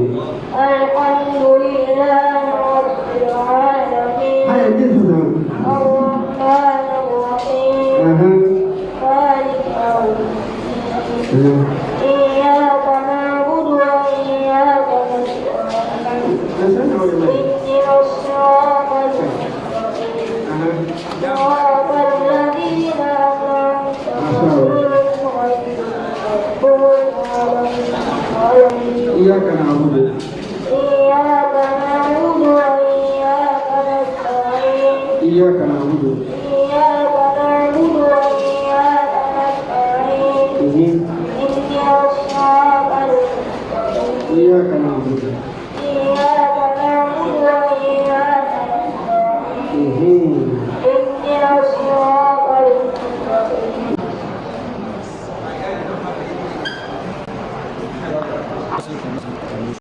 إياك نعبد إياك نعبد